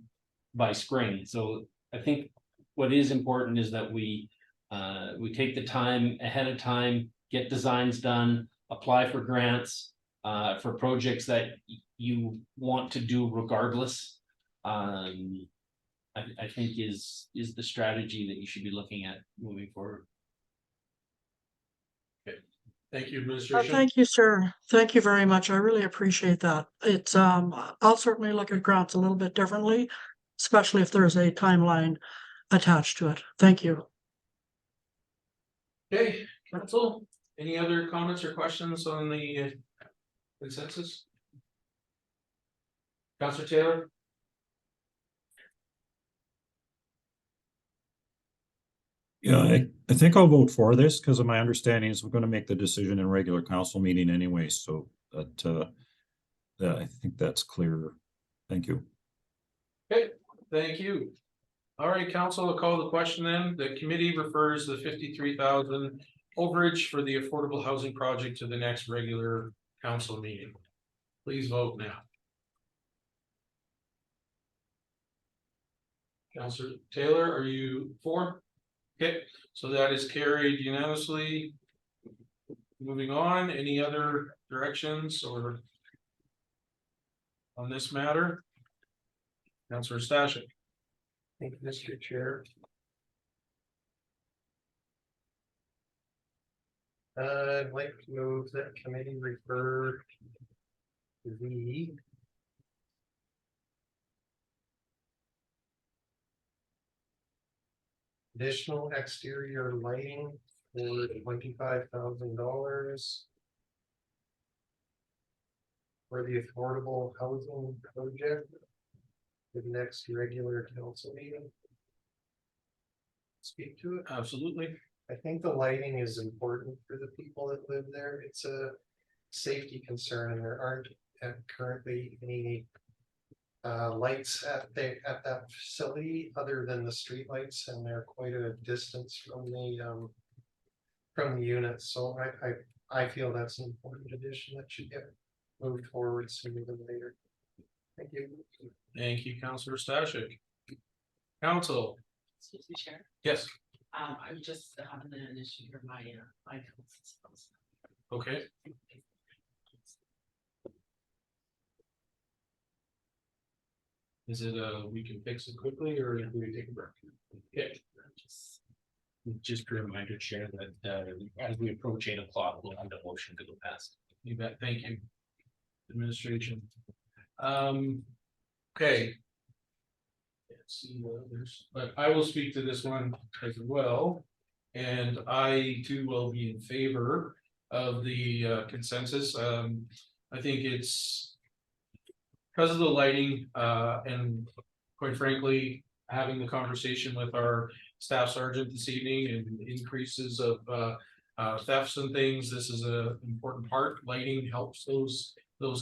by spring. So I think what is important is that we take the time ahead of time, get designs done, apply for grants for projects that you want to do regardless. I think is the strategy that you should be looking at moving forward. Thank you, administration. Thank you, sir. Thank you very much. I really appreciate that. It's, I'll certainly look at grants a little bit differently, especially if there's a timeline attached to it. Thank you. Okay, council, any other comments or questions on the consensus? Councilor Taylor? Yeah, I think I'll vote for this because of my understanding is we're going to make the decision in regular council meeting anyway, so that I think that's clear. Thank you. Okay, thank you. All right, council, I'll call the question then. The committee refers the 53,000 overage for the affordable housing project to the next regular council meeting. Please vote now. Councilor Taylor, are you for? Okay, so that is carried unanimously. Moving on, any other directions or on this matter? Councilor Stashik. Thank you, Mr. Chair. I'd like to move that committee refer the additional exterior lighting for $25,000 for the affordable housing project, the next regular council meeting. Speak to it. Absolutely. I think the lighting is important for the people that live there. It's a safety concern, and there aren't currently any lights at that facility other than the street lights, and they're quite a distance from the units. So I feel that's an important addition that should get moved forward sooner than later. Thank you. Thank you, Councilor Stashik. Council. Excuse me, Chair. Yes. I'm just having an issue for my council. Okay. Is it we can fix it quickly or do we take a break? Okay. Just a reminder, Chair, that as we approach 8 o'clock, we'll have a motion to go past. You bet. Thank you. Administration. Okay. Let's see what others, but I will speak to this one as well. And I too will be in favor of the consensus. I think it's because of the lighting and quite frankly, having the conversation with our staff sergeant this evening and increases of thefts and things. This is an important part. Lighting helps those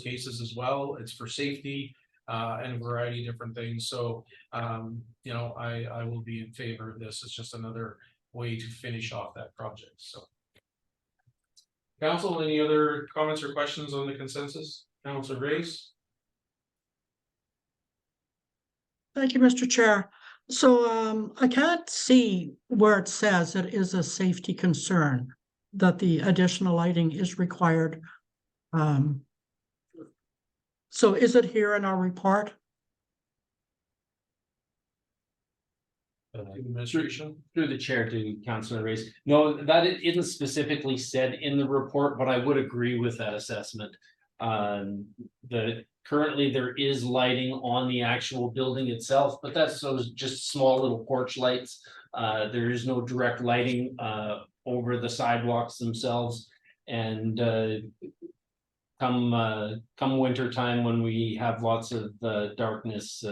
cases as well. It's for safety and a variety of different things. So, you know, I will be in favor of this. It's just another way to finish off that project. So, council, any other comments or questions on the consensus? Councilor Grace? Thank you, Mr. Chair. So I can't see where it says it is a safety concern that the additional lighting is required. So is it here in our report? Administration. Through the chair to Councillor Reyes. No, that isn't specifically said in the report, but I would agree with that assessment. Currently there is lighting on the actual building itself, but that's those just small little porch lights. There is no direct lighting over the sidewalks themselves. And come winter time when we have lots of darkness,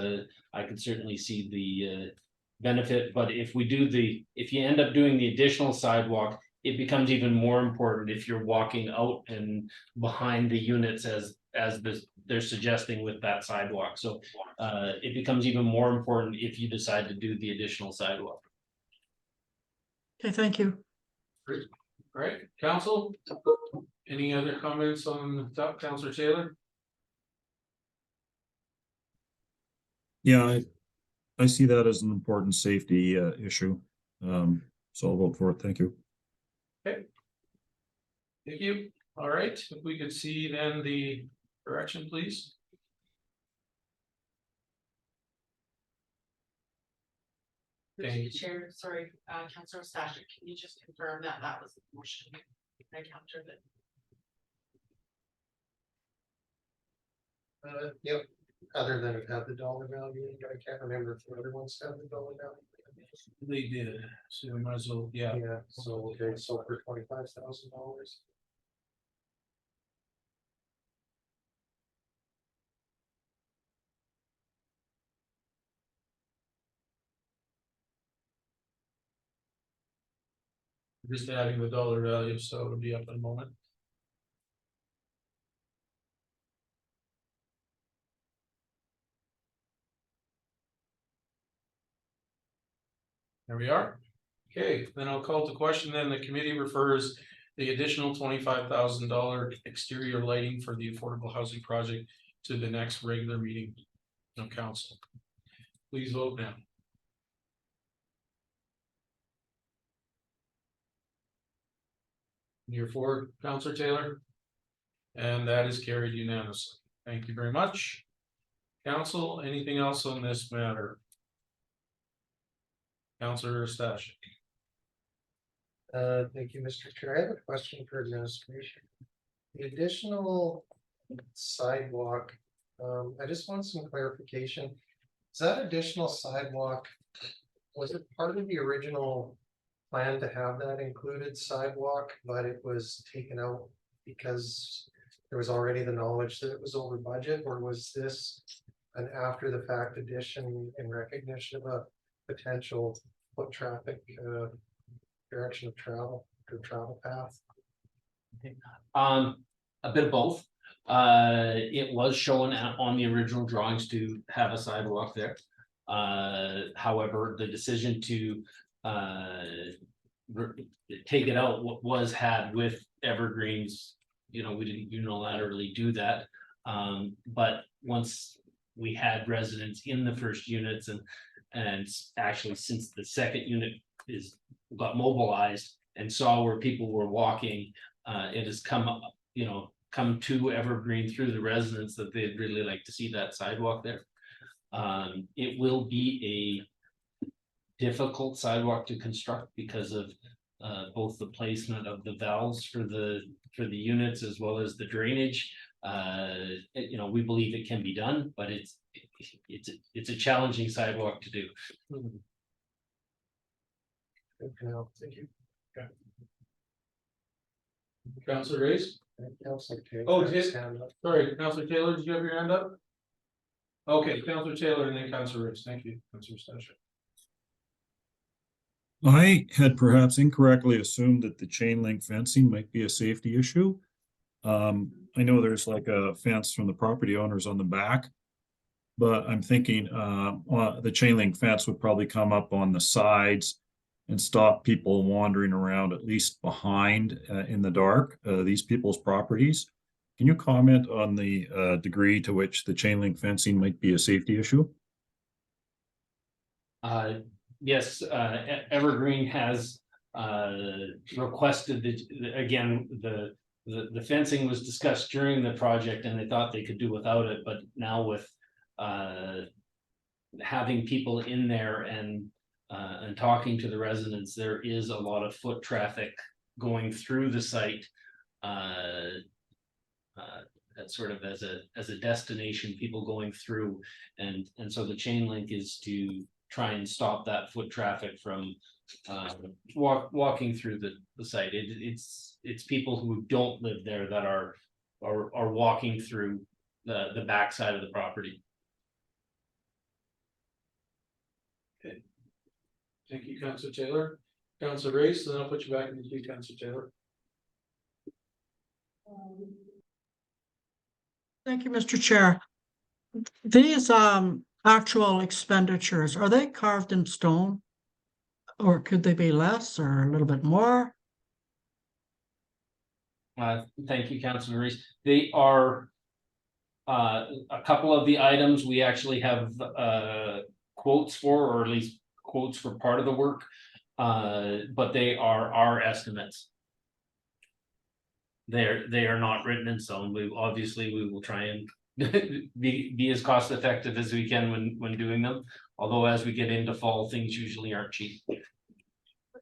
I could certainly see the benefit. But if you end up doing the additional sidewalk, it becomes even more important if you're walking out and behind the units as they're suggesting with that sidewalk. So it becomes even more important if you decide to do the additional sidewalk. Okay, thank you. Right, council? Any other comments on top, Councillor Taylor? Yeah, I see that as an important safety issue. So I'll vote for it. Thank you. Thank you. All right, if we could see then the direction, please. Through Thank the you. chair, sorry, Councillor Stashik, can you just confirm that that was the motion? I counted it. Yep, other than it had the dollar value, I can't remember if the other ones had the dollar value. They did, so we might as well, yeah. Yeah, so, okay, so for $25,000. Just adding the dollar value, so it'll be up in a moment. There we are. Okay, then I'll call to question then the committee refers the additional $25,000 exterior lighting for the affordable housing project to the next regular meeting of council. Please vote now. You're for, Councillor Taylor? And that is carried unanimously. Thank you very much. Council, anything else on this matter? Councillor Stashik. Thank you, Mr. Chair. I have a question for administration. The additional sidewalk, I just want some clarification. Is that additional sidewalk, was it part of the original plan to have that included sidewalk, but it was taken out because there was already the knowledge that it was over budget, or was this an after the fact addition in recognition of a potential foot traffic direction of travel or travel path? A bit of both. It was shown on the original drawings to have a sidewalk there. However, the decision to take it out was had with Evergreens. You know, we didn't unilaterally do that. But once we had residents in the first units and actually since the second unit got mobilized and saw where people were walking, it has come to Evergreen through the residents that they'd really like to see that sidewalk there. It will be a difficult sidewalk to construct because of both the placement of the valves for the units as well as the drainage. We believe it can be done, but it's a challenging sidewalk to do. Thank you. Councillor Reyes? Councillor Taylor. Oh, has his hand up. Sorry, Councillor Taylor, did you have your hand up? Okay, Councillor Taylor and then Councillor Reyes. Thank you, Councillor Stashik. I had perhaps incorrectly assumed that the chain link fencing might be a safety issue. I know there's like a fence from the property owners on the back. But I'm thinking the chain link fence would probably come up on the sides and stop people wandering around, at least behind in the dark, these people's properties. Can you comment on the degree to which the chain link fencing might be a safety issue? Yes, Evergreen has requested that the fencing was discussed during the project and they thought they could do without it, but now with having people in there and and talking to the residents, there is a lot of foot traffic going through the site. That's sort of as a destination, people going through, and so the chain link is to try and stop that foot traffic from walking through the site. It's people who don't live there that are walking through the backside of the property. Thank you, Councilor Taylor. Councilor Race, then I'll put you back in the queue, Councilor Taylor. Thank you, Mr. Chair. These actual expenditures, are they carved in stone? Or could they be less or a little bit more? Thank you, Councilor Reese. They are a couple of the items we actually have quotes for, or at least quotes for part of the work. But they are our estimates. They are not written in stone. We will try and be as cost effective as we can when doing them. Although as we get into fall, things usually aren't cheap.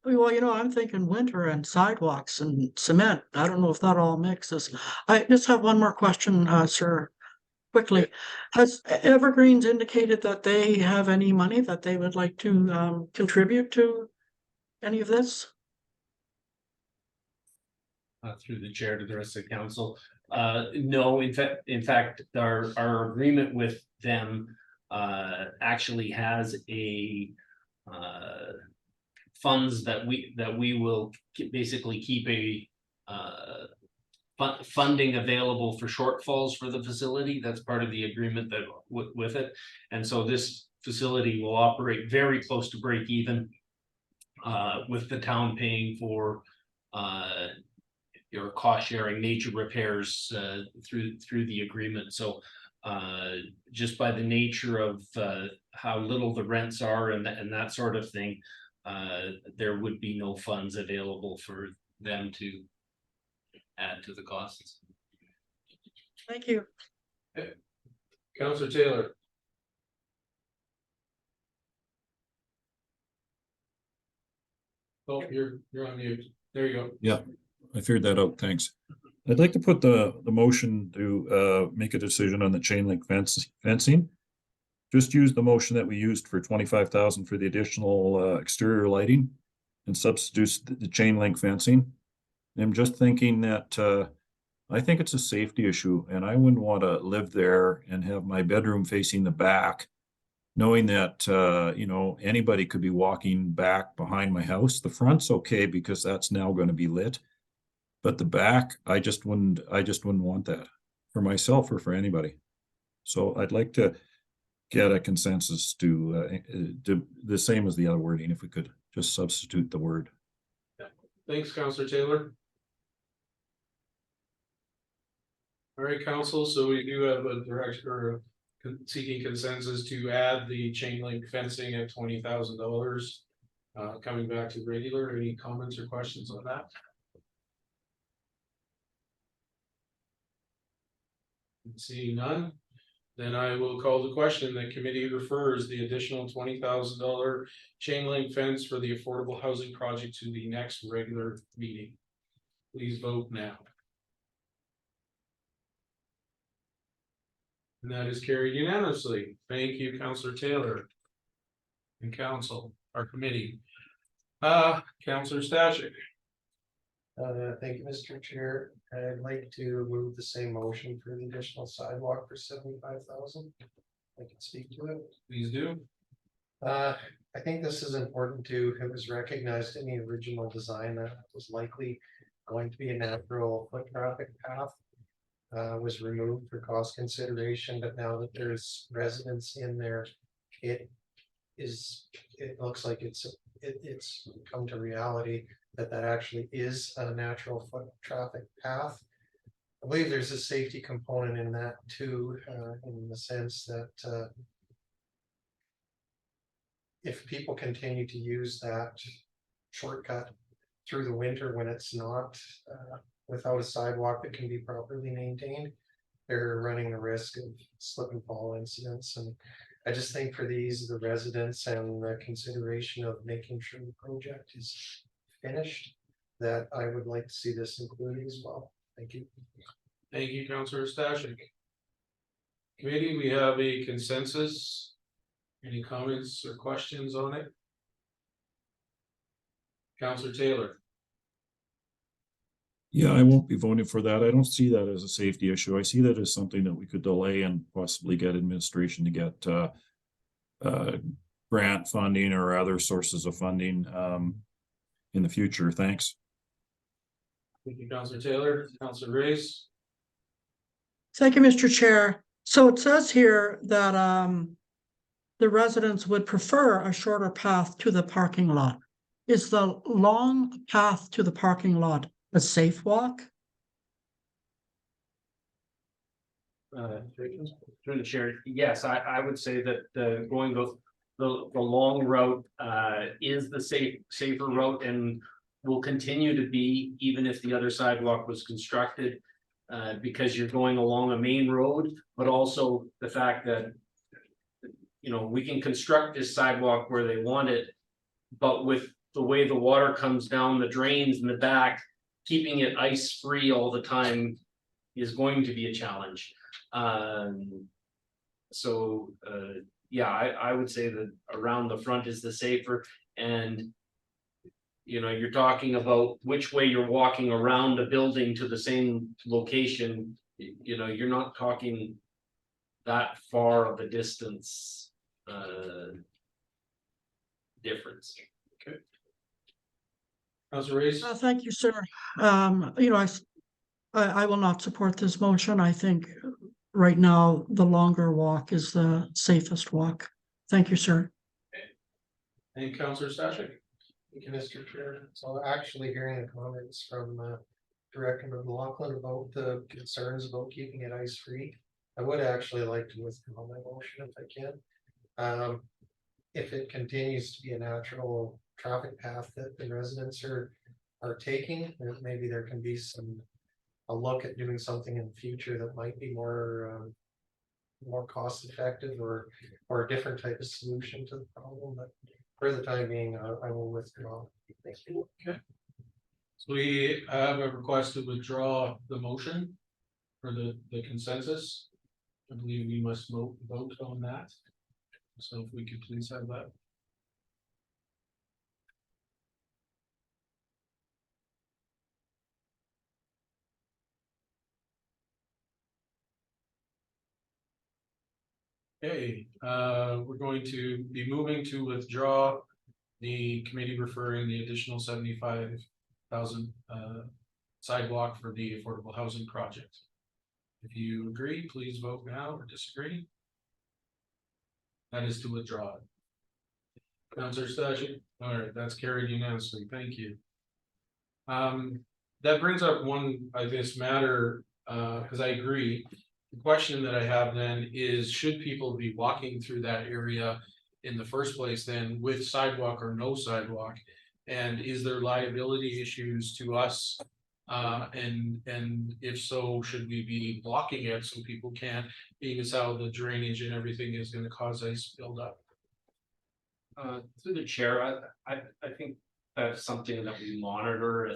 Well, I'm thinking winter and sidewalks and cement. I don't know if that all mixes. I just have one more question, sir. Quickly, has Evergreens indicated that they have any money that they would like to contribute to any of this? Through the chair to the rest of the council. No, in fact, our agreement with them actually has a funds that we will basically keep a funding available for shortfalls for the facility. That's part of the agreement that with it. And so this facility will operate very close to break even with the town paying for your cost sharing nature repairs through the agreement. So just by the nature of how little the rents are and that sort of thing, there would be no funds available for them to add to the costs. Thank you. Councilor Taylor. Oh, you're on mute. There you go. Yeah, I figured that out. Thanks. I'd like to put the motion to make a decision on the chain link fencing. Just use the motion that we used for 25,000 for the additional exterior lighting and substitute the chain link fencing. I'm just thinking that I think it's a safety issue, and I wouldn't want to live there and have my bedroom facing the back, knowing that anybody could be walking back behind my house. The front's okay because that's now going to be lit, but the back, I just wouldn't want that for myself or for anybody. So I'd like to get a consensus to the same as the other wording, if we could just substitute the word. Thanks, Councilor Taylor. All right, council, so we do have a direction or seeking consensus to add the chain link fencing at $20,000. Coming back to regular, any comments or questions on that? Seeing none, then I will call the question. The committee refers the additional $20,000 chain link fence for the affordable housing project to the next regular meeting. Please vote now. And that is carried unanimously. Thank you, Councilor Taylor. And council, our committee. Councilor Stashik. Thank you, Mr. Chair. I'd like to move the same motion for the additional sidewalk for 75,000. I can speak to it. Please do. I think this is important too. It was recognized in the original design that it was likely going to be a natural foot traffic path. Was removed for cost consideration, but now that there's residents in there, it looks like it's come to reality that actually is a natural foot traffic path. I believe there's a safety component in that too, in the sense that if people continue to use that shortcut through the winter when it's not without a sidewalk that can be properly maintained, they're running the risk of slip and fall incidents. And I just think for the ease of the residents and the consideration of making sure the project is finished, that I would like to see this included as well. Thank you. Thank you, Councillor Stashik. Committee, we have a consensus. Any comments or questions on it? Councillor Taylor, Yeah, I won't be voting for that. I don't see that as a safety issue. I see that as something that we could delay and possibly get administration to get grant funding or other sources of funding in the future. Thanks. thank you, Councillor Taylor, Councillor Reyes. Thank you, Mr. Chair. So it says here that the residents would prefer a shorter path to the parking lot. Is the long path to the parking lot a safe walk? Through the chair, yes, I would say that going the long route is the safer route and will continue to be, even if the other sidewalk was constructed. Because you're going along a main road, but also the fact that, you know, we can construct this sidewalk where they want it, but with the way the water comes down the drains in the back, keeping it ice-free all the time is going to be a challenge. Yeah, I would say that around the front is the safer, and you know, you're talking about which way you're walking around a building to the same location. You know, you're not talking that far of a distance difference. Okay. Councillor Reyes, Thank you, sir. You know, I will not support this motion. I think right now the longer walk is the safest walk. Thank you, sir. and Councillor Stashik. Thank you, Mr. Chair. So actually hearing the comments from Director McLaughlin about the concerns about keeping it ice-free, I would actually like to withdraw my motion if I can. If it continues to be a natural traffic path that the residents are taking, then maybe there can be a look at doing something in the future that might be more cost effective or a different type of solution to the problem, but for the time being, I will withdraw. Thank you. Okay. So we have a request to withdraw the motion for the consensus. I believe we must vote on that. So if we could please have that. Okay, we're going to be moving to withdraw the committee referring the additional 75,000 sidewalk for the affordable housing project. If you agree, please vote now or disagree. That is to withdraw it. Councillor Stashik, all right, that's carried unanimously, thank you. That brings up one, I guess, matter, because I agree. The question that I have then is, should people be walking through that area in the first place then with sidewalk or no sidewalk? And is there liability issues to us? And if so, should we be blocking it so people can't, being as how the drainage and everything is gonna cause ice buildup? Through the chair, I think that's something that we monitor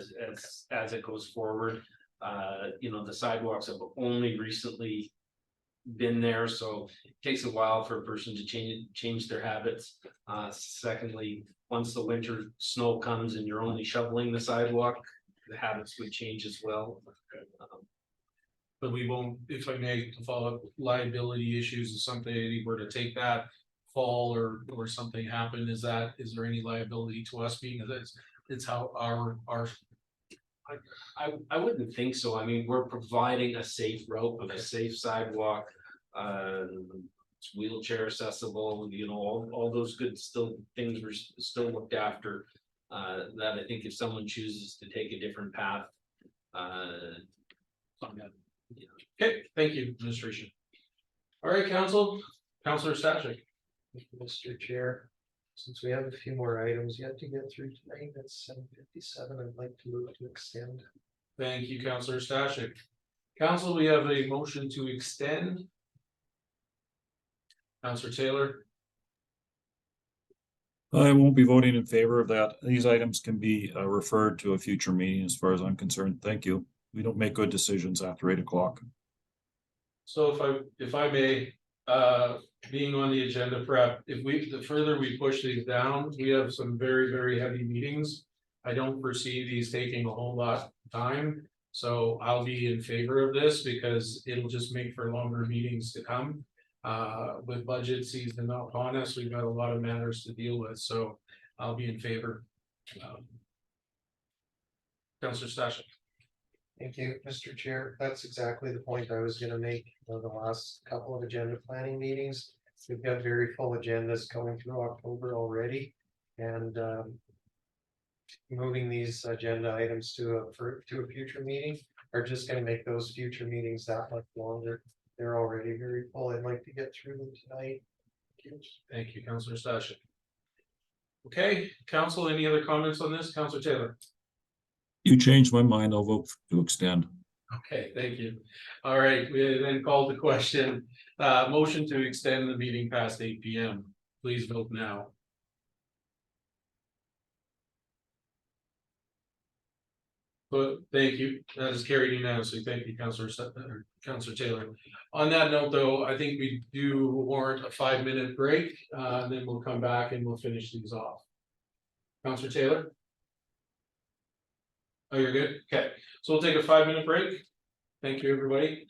as it goes forward. You know, the sidewalks have only recently been there, so it takes a while for a person to change their habits. Secondly, once the winter snow comes and you're only shoveling the sidewalk, the habits would change as well. But we won't, if I may, follow up, liability issues is something, if we were to take that fall or something happen, is there any liability to us being that it's how our I wouldn't think so. I mean, we're providing a safe route with a safe sidewalk. It's wheelchair accessible, you know, all those good things were still looked after. That I think if someone chooses to take a different path. Okay, thank you, administration. All right, Councillor Stashik. Mr. Chair, since we have a few more items yet to get through tonight, at 7:57, I'd like to move to extend. Thank you, Councillor Stashik. Council, we have a motion to extend. Counselor Taylor, I won't be voting in favor of that. These items can be referred to a future meeting as far as I'm concerned. Thank you. We don't make good decisions after 8 o'clock. so if I may, being on the agenda prep, the further we push these down, we have some very, very heavy meetings. I don't foresee these taking a whole lot of time, so I'll be in favor of this because it'll just make for longer meetings to come. With budget season upon us, we've got a lot of matters to deal with, so I'll be in favor. Counselor Stashik. Thank you, Mr. Chair. That's exactly the point I was gonna make. The last couple of agenda planning meetings. We've got very full agendas going through October already, and moving these agenda items to a future meeting are just gonna make those future meetings that much longer. They're already very full. I'd like to get through them tonight. Thank you, Counselor Stashik. Okay, council, any other comments on this? Counselor Taylor? You changed my mind. I'll vote to extend. Okay, thank you. All right, we then called the question, motion to extend the meeting past 8 PM. Please vote now. But thank you, that is carried unanimously. Thank you, Counselor Taylor. On that note, though, I think we do warrant a 5-minute break, and then we'll come back and we'll finish these off. Counselor Taylor? Oh, you're good? Okay, so we'll take a 5-minute break. Thank you, everybody.